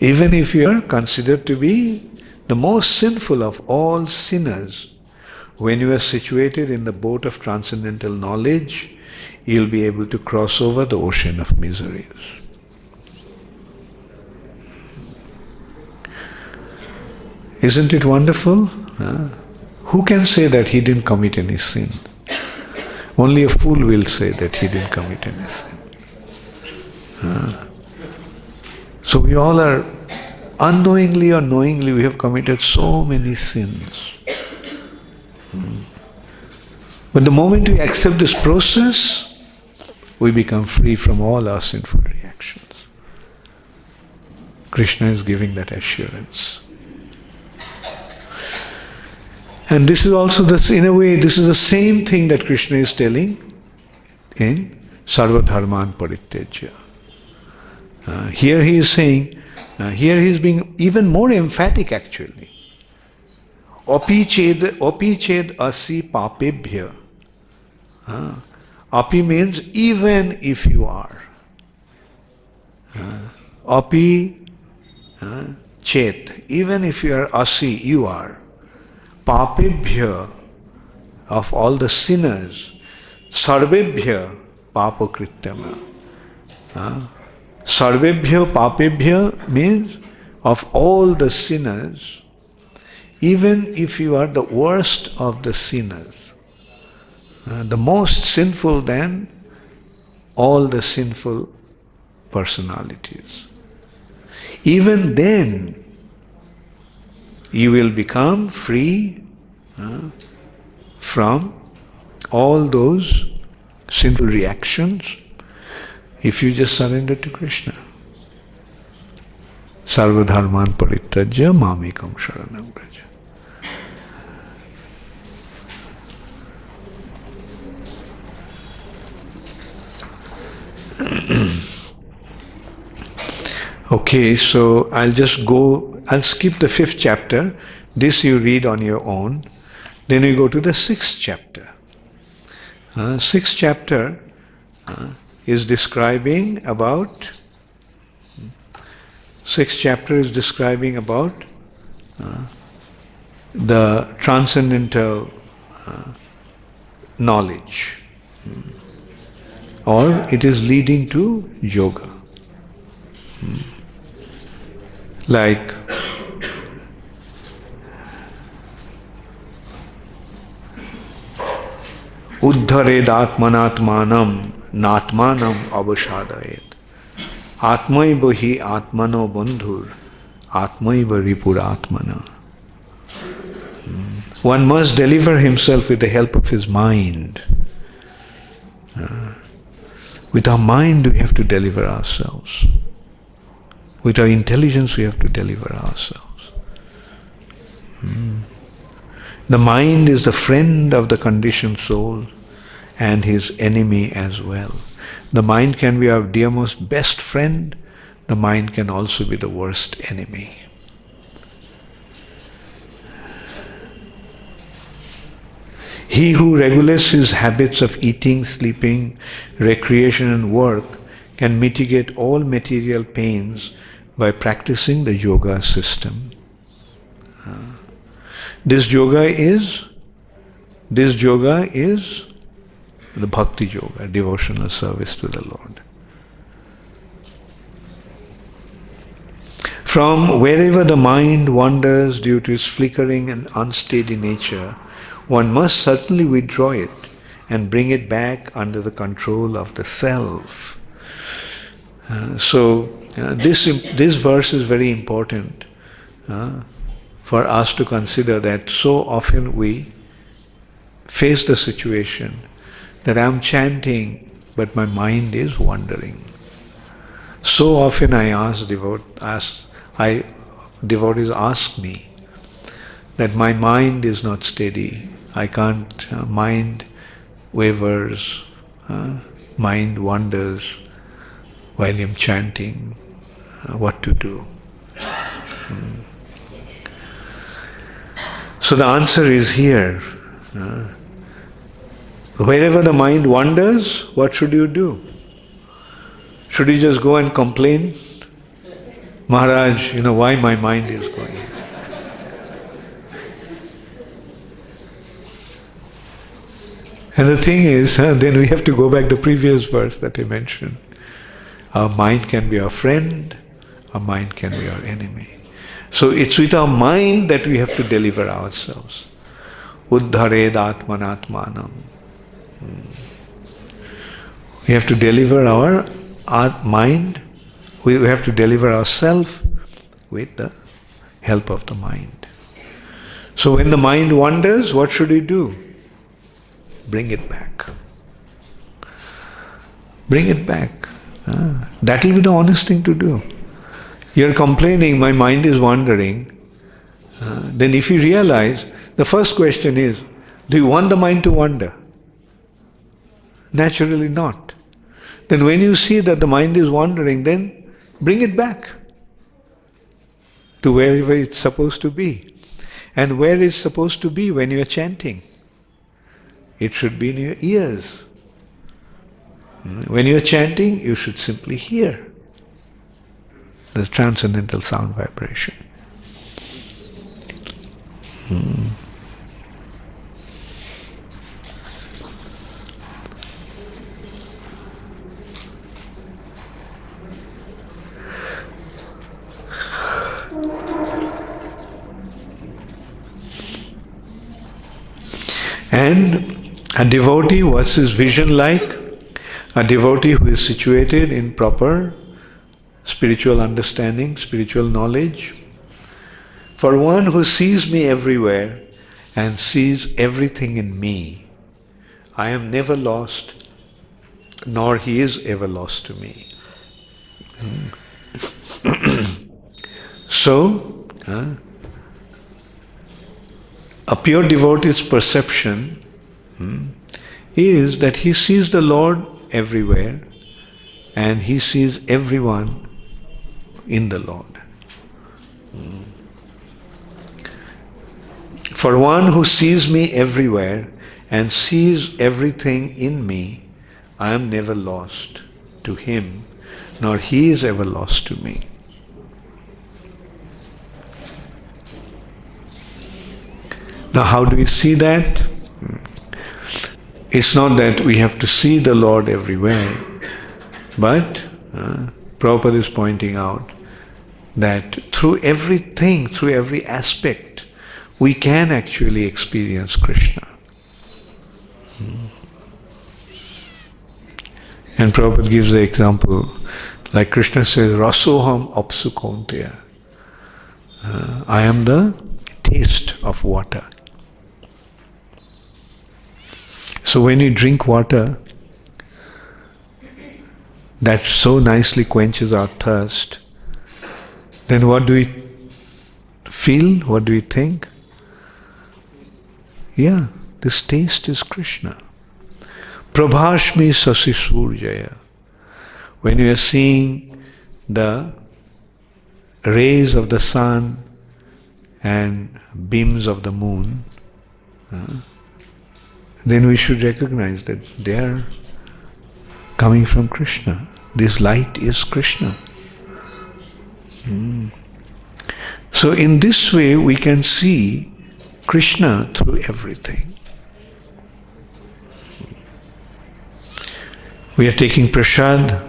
even if you are considered to be the most sinful of all sinners, when you are situated in the boat of transcendental knowledge, you'll be able to cross over the ocean of miseries. Isn't it wonderful? Who can say that he didn't commit any sin? Only a fool will say that he didn't commit any sin. So we all are, unknowingly or knowingly, we have committed so many sins. But the moment we accept this process, we become free from all our sinful reactions. Krishna is giving that assurance. And this is also, in a way, this is the same thing that Krishna is telling in Sarva Dharman Parityajya. Here he is saying, here he is being even more emphatic actually. Api ched asi papebhya. Api means even if you are. Api chet, even if you are asi, you are. Papebhya, of all the sinners. Sarvebhya papakrityama. Sarvebhya papebhya means of all the sinners, even if you are the worst of the sinners, the most sinful than all the sinful personalities, even then you will become free from all those sinful reactions if you just surrender to Krishna. Sarva dharman parityajya mamekam sharanam vraja. Okay, so I'll skip the 5th chapter. This you read on your own. Then we go to the 6th chapter. 6th chapter is describing about the transcendental knowledge, or it is leading to yoga. Like uddhared atmanatmanam natmanam avashadayet atmaiva hi atmano bandhur atmaiva ripuratmana. One must deliver himself with the help of his mind. With our mind we have to deliver ourselves. With our intelligence we have to deliver ourselves. The mind is the friend of the conditioned soul and his enemy as well. The mind can be our dearmost best friend. The mind can also be the worst enemy. He who regulates his habits of eating, sleeping, recreation and work can mitigate all material pains by practicing the yoga system. This yoga is the Bhakti yoga, devotional service to the Lord. From wherever the mind wanders due to its flickering and unsteady nature, one must certainly withdraw it and bring it back under the control of the self. This verse is very important for us to consider, that so often we face the situation that I'm chanting but my mind is wandering. So often devotees ask me that my mind is not steady. I can't, mind wavers, mind wanders while I'm chanting, what to do. So the answer is here. Wherever the mind wanders, what should you do? Should you just go and complain? Maharaj, why my mind is going? And the thing is, then we have to go back to the previous verse that I mentioned. Our mind can be our friend, our mind can be our enemy. So it's with our mind that we have to deliver ourselves. Uddhared atmanatmanam. We have to deliver our mind, we have to deliver ourselves with the help of the mind. So when the mind wanders, what should we do? Bring it back. Bring it back. That will be the honest thing to do. You're complaining, my mind is wandering. Then if you realize, the first question is, do you want the mind to wander? Naturally not. Then when you see that the mind is wandering, then bring it back to wherever it's supposed to be. And where it's supposed to be when you are chanting? It should be in your ears. When you are chanting, you should simply hear the transcendental sound vibration. And a devotee, what's his vision like? A devotee who is situated in proper spiritual understanding, spiritual knowledge. For one who sees me everywhere and sees everything in me, I am never lost, nor he is ever lost to me. So, a pure devotee's perception is that he sees the Lord everywhere and he sees everyone in the Lord. For one who sees me everywhere and sees everything in me, I am never lost to him, nor he is ever lost to me. Now, how do we see that? It's not that we have to see the Lord everywhere, but Prabhupada is pointing out that through everything, through every aspect, we can actually experience Krishna. And Prabhupada gives the example, like Krishna says, Rasoham apsu kaunteya. I am the taste of water. So when you drink water, that so nicely quenches our thirst, then what do we feel? What do we think? Yeah, this taste is Krishna. Prabhashmi sasi surjaya. When you are seeing the rays of the sun and beams of the moon, then we should recognize that they are coming from Krishna. This light is Krishna. So in this way we can see Krishna through everything. We are taking prasad.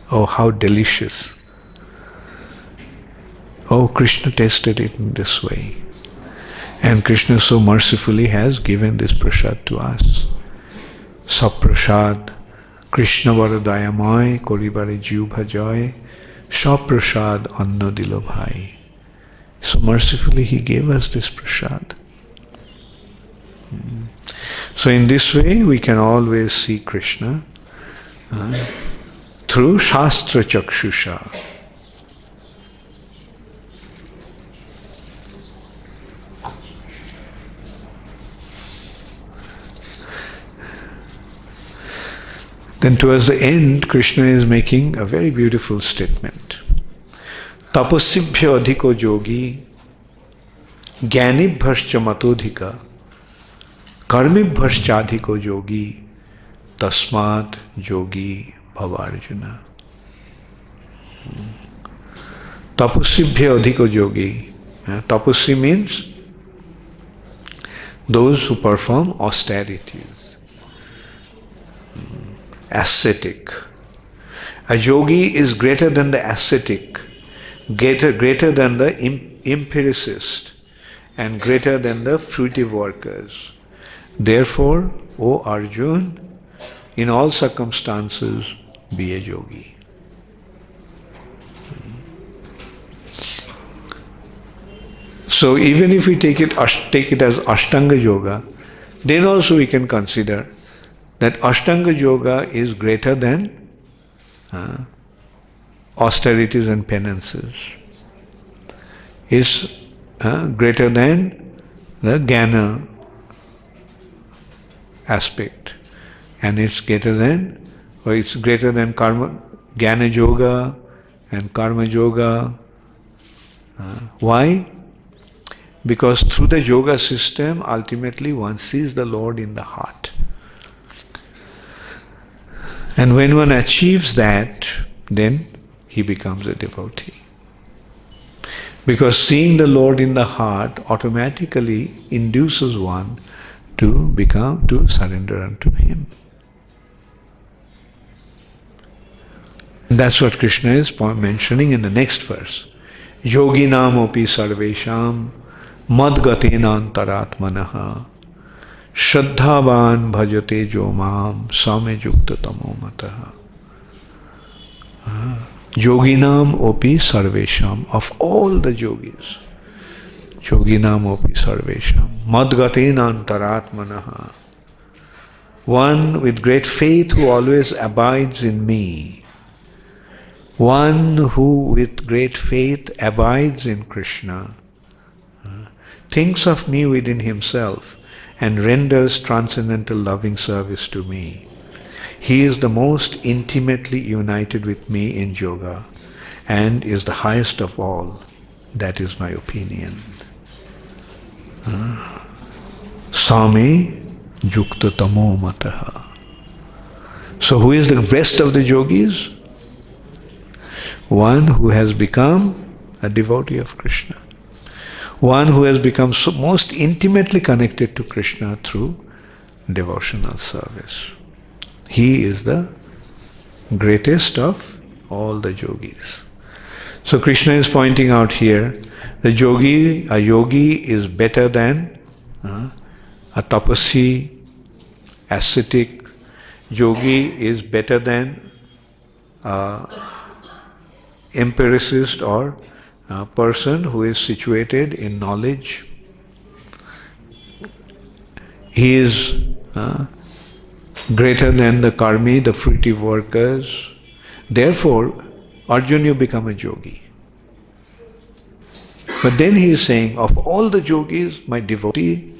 Oh, how delicious. Oh, Krishna tasted it in this way. And Krishna so mercifully has given this prasad to us. Saprasad, Krishna varadayamay, koribare jubha joy, saprasad anna dilo bhai. So mercifully he gave us this prasad. So in this way we can always see Krishna through Shastra Chakshusha. Then towards the end, Krishna is making a very beautiful statement. Tapasibhya adhiko yogi, jnanibhyascha matodhika, karmibhyascha adhiko yogi, tasmat yogi bhavarjuna. Tapasibhya adhiko yogi. Tapasvi means those who perform austerities. Ascetic. A yogi is greater than the ascetic, greater than the empiricist, and greater than the fruitive workers. Therefore, O Arjun, in all circumstances, be a yogi. So even if we take it as Ashtanga Yoga, then also we can consider that Ashtanga Yoga is greater than austerities and penances, is greater than the Jnana aspect, and it's greater than Karma, Jnana Yoga and Karma Yoga. Why? Because through the yoga system, ultimately one sees the Lord in the heart. And when one achieves that, then he becomes a devotee. Because seeing the Lord in the heart automatically induces one to surrender unto Him. And that's what Krishna is mentioning in the next verse. Yoginam opi sarvesham madgatena antaratmanaha Shraddhavan bhajate jomam same yukta tamo mataha. Yoginam opi sarvesham, of all the yogis. Yoginam opi sarvesham. Madgatena antaratmanaha. One with great faith who always abides in me. One who with great faith abides in Krishna. Thinks of me within himself and renders transcendental loving service to me. He is the most intimately united with me in yoga and is the highest of all. That is my opinion. Same yukta tamo mataha. So who is the best of the yogis? One who has become a devotee of Krishna. One who has become most intimately connected to Krishna through devotional service. He is the greatest of all the yogis. So Krishna is pointing out here, a yogi is better than a tapasvi, ascetic. Yogi is better than empiricist or a person who is situated in knowledge. He is greater than the karmi, the fruitive workers. Therefore, Arjuna, you become a yogi. But then he is saying, of all the yogis, my devotee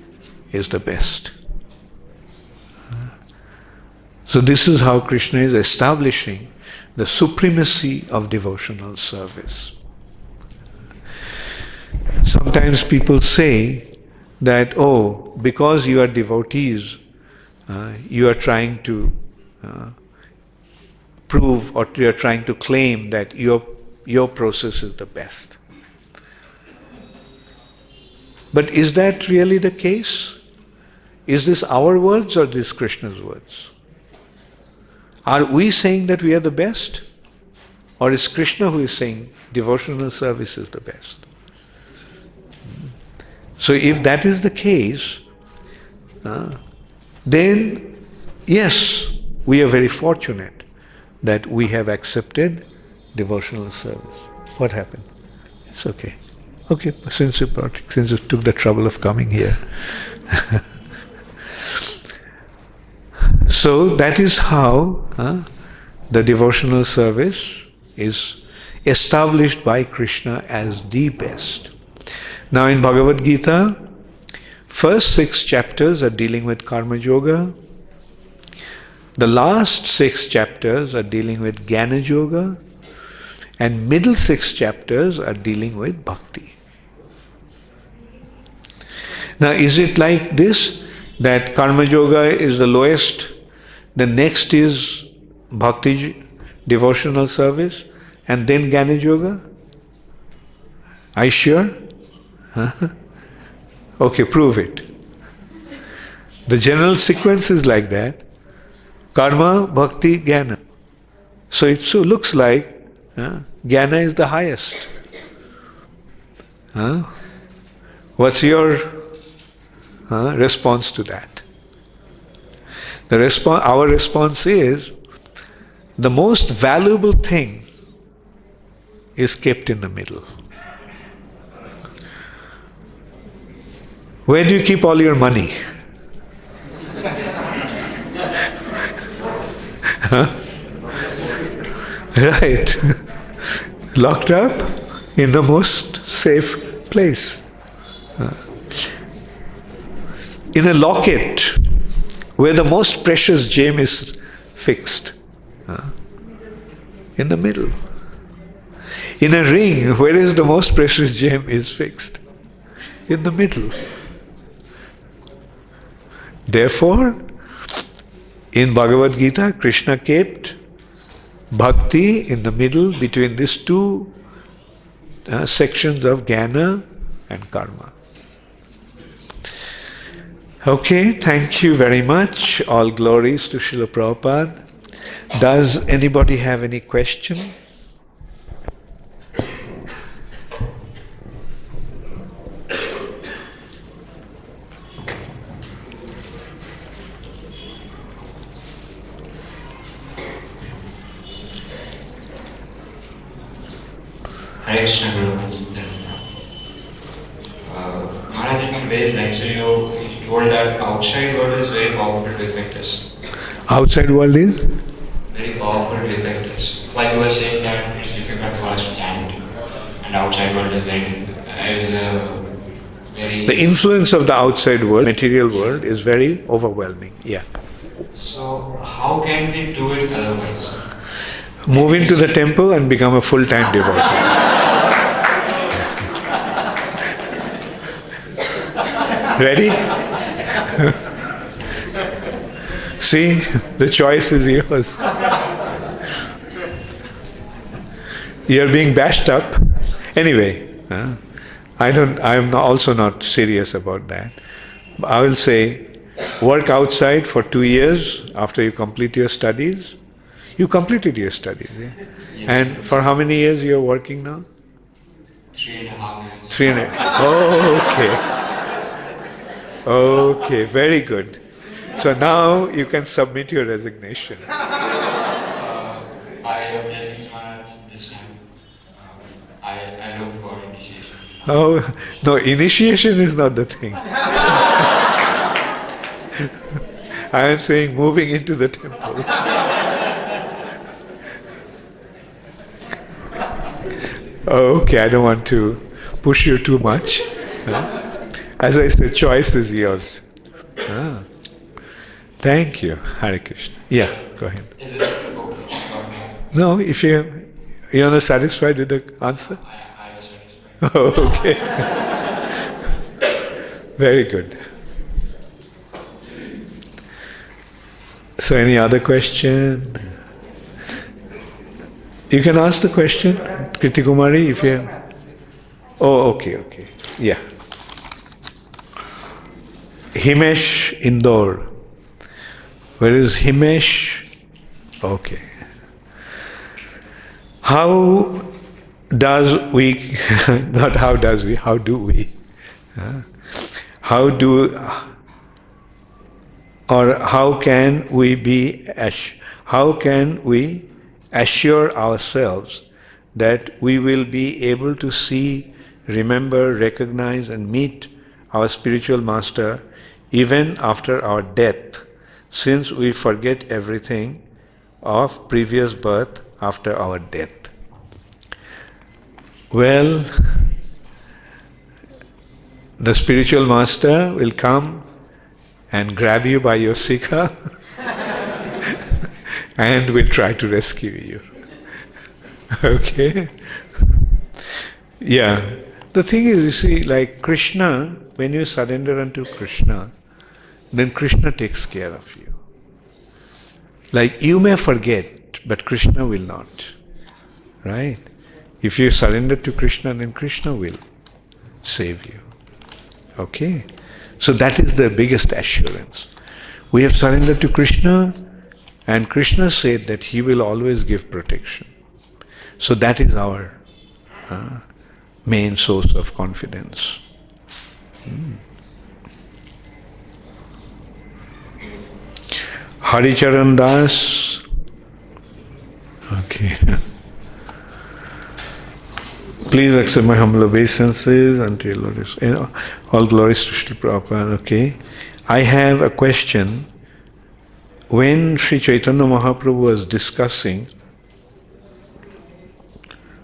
is the best. So this is how Krishna is establishing the supremacy of devotional service. Sometimes people say that, oh, because you are devotees, you are trying to prove or you are trying to claim that your process is the best. But is that really the case? Is this our words or this Krishna's words? Are we saying that we are the best? Or is Krishna who is saying devotional service is the best? So if that is the case, then yes, we are very fortunate that we have accepted devotional service. What happened? It's okay. Okay, since you took the trouble of coming here. So that is how the devotional service is established by Krishna as the best. Now in Bhagavad Gita, first 6 chapters are dealing with Karma Yoga. The last 6 chapters are dealing with Jnana Yoga. And middle 6 chapters are dealing with Bhakti. Now is it like this, that Karma Yoga is the lowest, the next is Bhakti devotional service, and then Jnana Yoga? Are you sure? Huh? Okay, prove it. The general sequence is like that. Karma, Bhakti, Jnana. So it looks like Jnana is the highest. What's your response to that? Our response is, the most valuable thing is kept in the middle. Where do you keep all your money? Right. Locked up in the most safe place. In a locket where the most precious gem is fixed. In the middle. In a ring, where is the most precious gem is fixed? In the middle. Therefore, in Bhagavad Gita, Krishna kept Bhakti in the middle between these 2 sections of Jnana and Karma. Okay, thank you very much. All glories to Srila Prabhupada. Does anybody have any question? Hare Krishna Guru. Maharaj, in today's lecture, you told that outside world is very powerful to affect us. Outside world is? Very powerful to affect us. Like you were saying that it's difficult for us to chant, and outside world is very The influence of the outside world, material world, is very overwhelming. Yeah. So how can we do it otherwise? Move into the temple and become a full-time devotee. Ready? See, the choice is yours. You're being bashed up. Anyway, I'm also not serious about that. I will say, work outside for 2 years after you complete your studies. You completed your studies, yeah? Yes. And for how many years you are working now? 3.5 years. 3.5. Oh, okay. Okay, very good. So now you can submit your resignation. I have blessings, Maharaj, this time. I look for initiation. Oh, no, initiation is not the thing. I am saying moving into the temple. Okay, I don't want to push you too much. As I said, choice is yours. Thank you. Hare Krishna. Yeah, go ahead. Is it okay? No, if you're not satisfied with the answer? I was satisfied. Oh, okay. Very good. So any other question? You can ask the question, Kriti Kumari, if you have. Oh, okay. Yeah. Himesh Indore. Where is Himesh? Okay. How does we, not how does we, how do we? How can we assure ourselves that we will be able to see, remember, recognize and meet our spiritual master even after our death, since we forget everything of previous birth after our death. Well, the spiritual master will come and grab you by your sikha and will try to rescue you. Okay? Yeah. The thing is, you see, like Krishna, when you surrender unto Krishna, then Krishna takes care of you. Like you may forget, but Krishna will not. Right? If you surrender to Krishna, then Krishna will save you. Okay? So that is the biggest assurance. We have surrendered to Krishna, and Krishna said that He will always give protection. So that is our main source of confidence. Haricharan Das. Okay. Please accept my humble obeisances until Lord is, all glories to Sri Prabhupada. Okay. I have a question. When Sri Chaitanya Mahaprabhu was discussing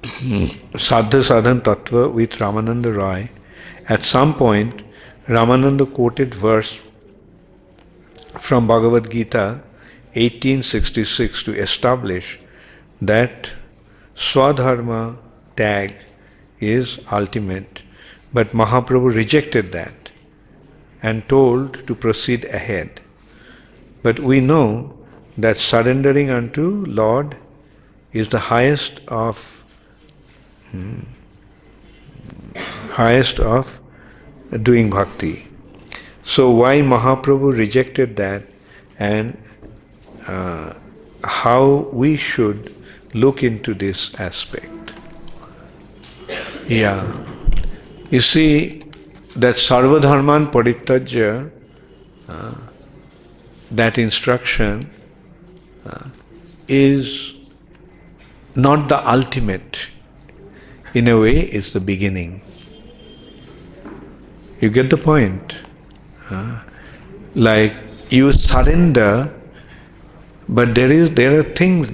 Sadhya Sadhan Tattva with Ramananda Roy, at some point Ramananda quoted verse from Bhagavad Gita 1866 to establish that Swadharma tag is ultimate. But Mahaprabhu rejected that and told to proceed ahead. But we know that surrendering unto Lord is the highest of doing bhakti. So why Mahaprabhu rejected that, and how we should look into this aspect. Yeah. You see, that Sarva Dharman Parityajya, that instruction is not the ultimate. In a way, it's the beginning. You get the point? Like you surrender, but there are things,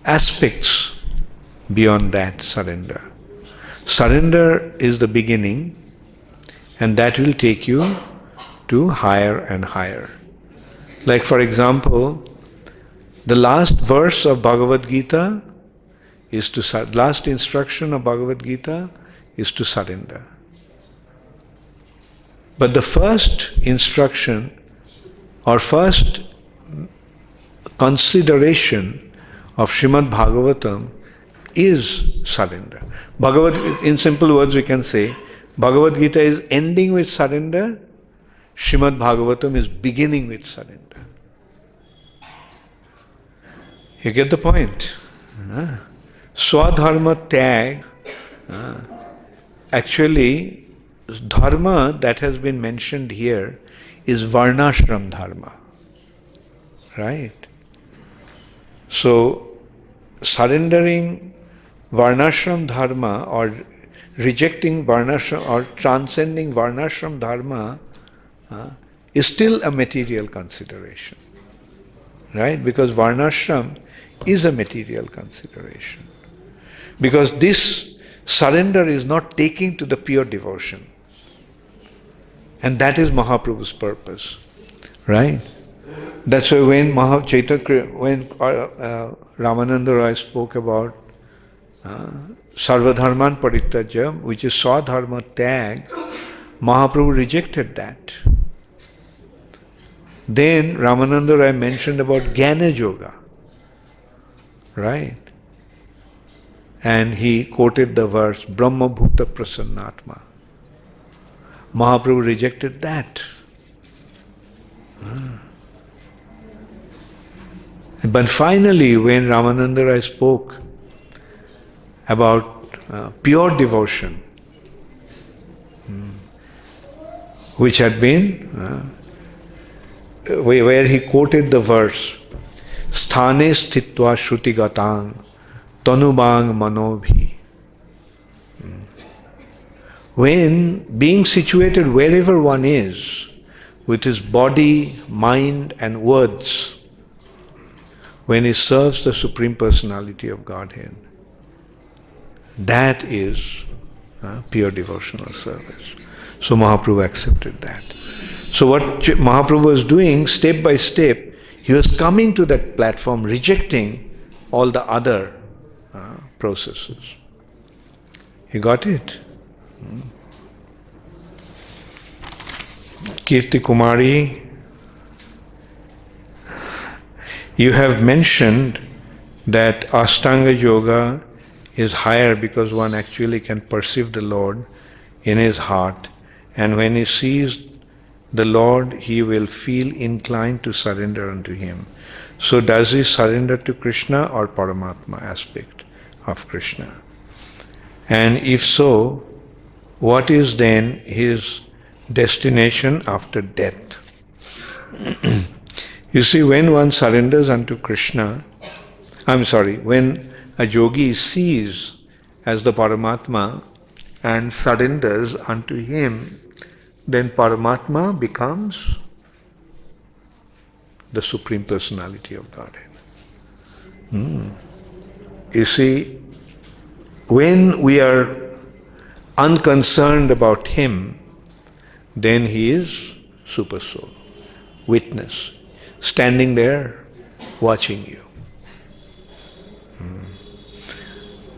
aspects beyond that surrender. Surrender is the beginning, and that will take you to higher and higher. Like for example, the last verse of Bhagavad Gita is last instruction of Bhagavad Gita is to surrender. But the first instruction or first consideration of Srimad Bhagavatam is surrender. In simple words we can say, Bhagavad Gita is ending with surrender, Srimad Bhagavatam is beginning with surrender. You get the point? Swadharma tag, actually, dharma that has been mentioned here is varnashram dharma. Right? So, surrendering varnashram dharma or rejecting varnashram or transcending varnashram dharma is still a material consideration. Right? Because varnashram is a material consideration. Because this surrender is not taking to the pure devotion. And that is Mahaprabhu's purpose. Right? That's why when Ramananda Roy spoke about Sarvadharman Parityajya, which is Swadharma tag, Mahaprabhu rejected that. Then Ramananda Roy mentioned about Jnana Yoga. Right? And he quoted the verse, Brahma Bhuta Prasannatma. Mahaprabhu rejected that. But finally, when Ramananda Roy spoke about pure devotion, which had been, where he quoted the verse, Sthane sthitva shruti gatang tanubang manobhi. When being situated wherever one is, with his body, mind and words, when he serves the Supreme Personality of Godhead, that is pure devotional service. So Mahaprabhu accepted that. So what Mahaprabhu was doing, step by step, he was coming to that platform, rejecting all the other processes. You got it? Kirti Kumari, you have mentioned that Ashtanga Yoga is higher because one actually can perceive the Lord in his heart, and when he sees the Lord, he will feel inclined to surrender unto him. So does he surrender to Krishna or Paramatma aspect of Krishna? And if so, what is then his destination after death? You see, when one surrenders unto Krishna, when a yogi sees as the Paramatma and surrenders unto him, then Paramatma becomes the Supreme Personality of Godhead. You see, when we are unconcerned about him, then he is Super Soul, witness, standing there watching you.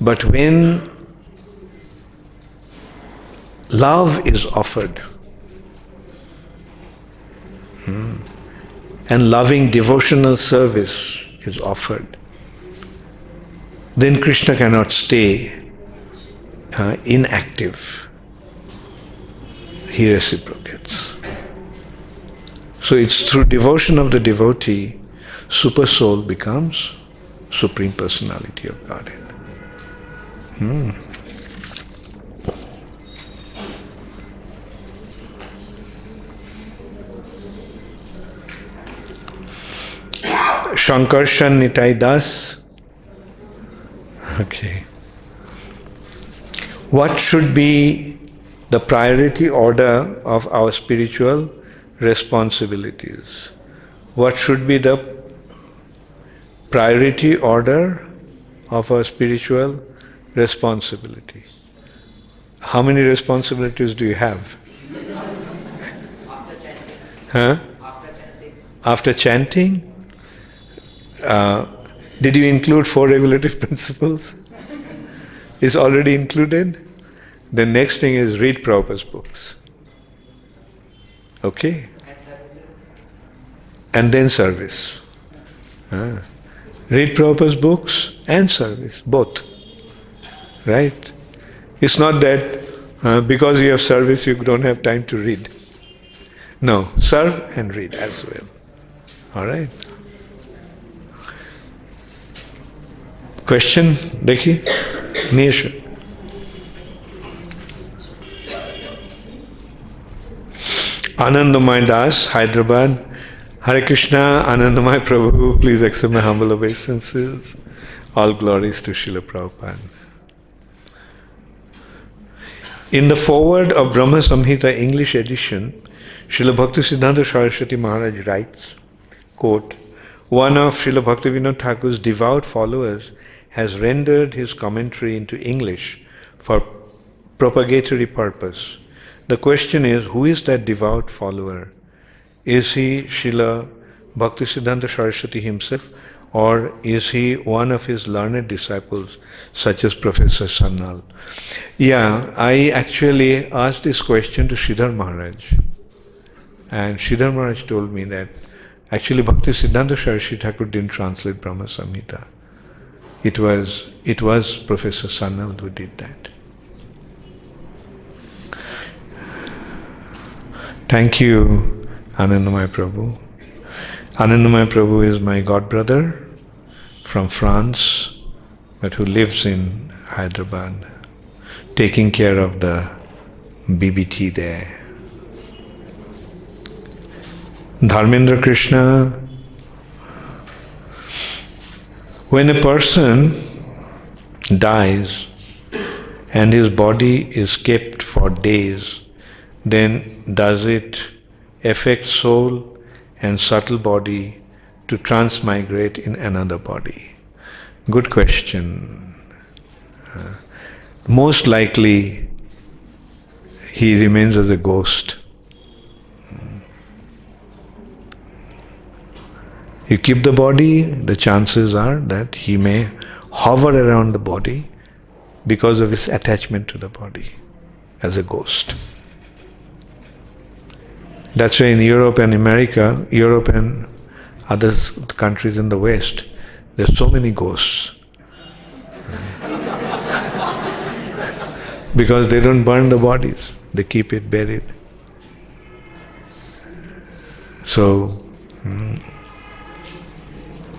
But when love is offered, and loving devotional service is offered, then Krishna cannot stay inactive. He reciprocates. So it's through devotion of the devotee, Super Soul becomes Supreme Personality of Godhead. Shankarshan Nitai Das. Okay. What should be the priority order of our spiritual responsibilities? What should be the priority order of our spiritual responsibility? How many responsibilities do you have? Huh? After chanting? Did you include 4 regulative principles? Is already included? The next thing is read Prabhupada's books. Okay? And then service. Read Prabhupada's books and service, both. Right? It's not that because you have service you don't have time to read. No, serve and read as well. Alright? Question? Dekhi? Nisha. Anandamai Das, Hyderabad. Hare Krishna, Anandamai Prabhu, please accept my humble obeisances. All glories to Srila Prabhupada. In the foreword of Brahma Samhita English edition, Srila Bhaktisiddhanta Saraswati Maharaj writes, quote, one of Srila Bhaktivinoda Thakur's devout followers has rendered his commentary into English for propagatory purpose. The question is, who is that devout follower? Is he Srila Bhaktisiddhanta Saraswati himself, or is he one of his learned disciples, such as Professor Sannal? Yeah, I actually asked this question to Sridhar Maharaj. And Sridhar Maharaj told me that actually Bhaktisiddhanta Saraswati Thakur didn't translate Brahma Samhita. It was Professor Sannal who did that. Thank you, Anandamai Prabhu. Anandamai Prabhu is my godbrother from France, but who lives in Hyderabad, taking care of the BBT there. Dharmendra Krishna, when a person dies and his body is kept for days, then does it affect soul and subtle body to transmigrate in another body? Good question. Most likely, he remains as a ghost. You keep the body, the chances are that he may hover around the body because of his attachment to the body as a ghost. That's why in Europe and America, Europe and other countries in the West, there's so many ghosts. Because they don't burn the bodies, they keep it buried. So,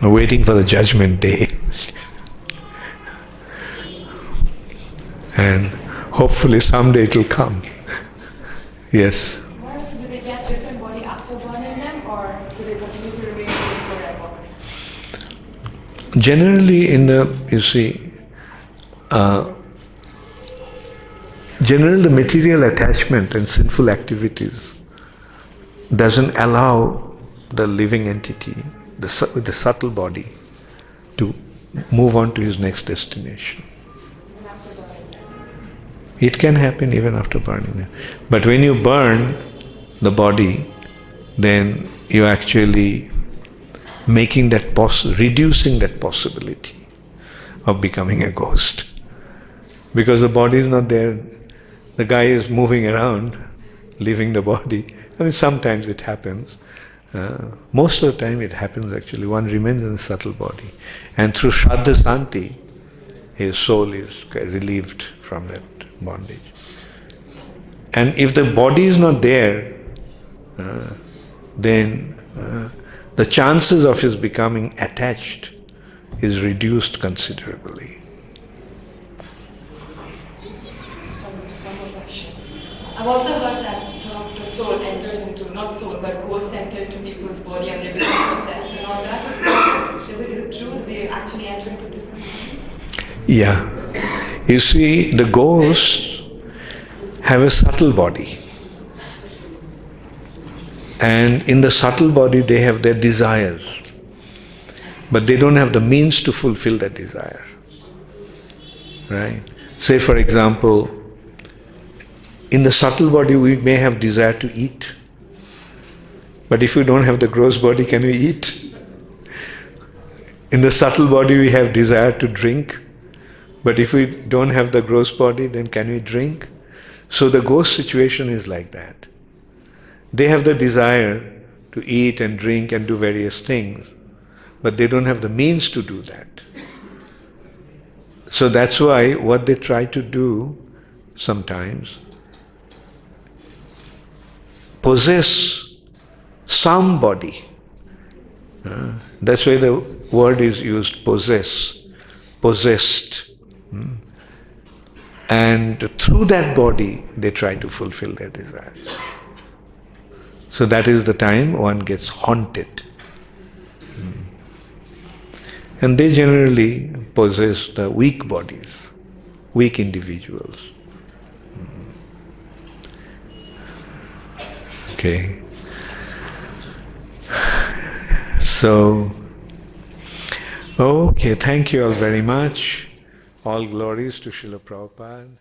waiting for the judgment day. And hopefully someday it will come. Yes. So do they get different body after burning them, or do they continue to remain ghosts forever? Generally, generally the material attachment and sinful activities doesn't allow the living entity, the subtle body, to move on to his next destination. It can happen even after burning it. But when you burn the body, then you're actually making that reducing that possibility of becoming a ghost. Because the body is not there, the guy is moving around, leaving the body. I mean, sometimes it happens. Most of the time it happens actually. One remains in the subtle body. And through Shraddha Santi, his soul is relieved from that bondage. And if the body is not there, then the chances of his becoming attached is reduced considerably. I've also heard that sort of the soul enters into, not soul, but ghosts enter into people's body and they become possessed and all that. Is it true? They actually enter into different bodies? Yeah. You see, the ghosts have a subtle body. And in the subtle body they have their desires. But they don't have the means to fulfill that desire. Right? Say for example, in the subtle body we may have desire to eat. But if we don't have the gross body, can we eat? In the subtle body we have desire to drink. But if we don't have the gross body, then can we drink? So the ghost situation is like that. They have the desire to eat and drink and do various things, but they don't have the means to do that. So that's why what they try to do sometimes, possess some body. That's why the word is used, possess, possessed. And through that body, they try to fulfill their desires. So that is the time one gets haunted. And they generally possess the weak bodies, weak individuals. Okay. So, okay, thank you all very much. All glories to Srila Prabhupada.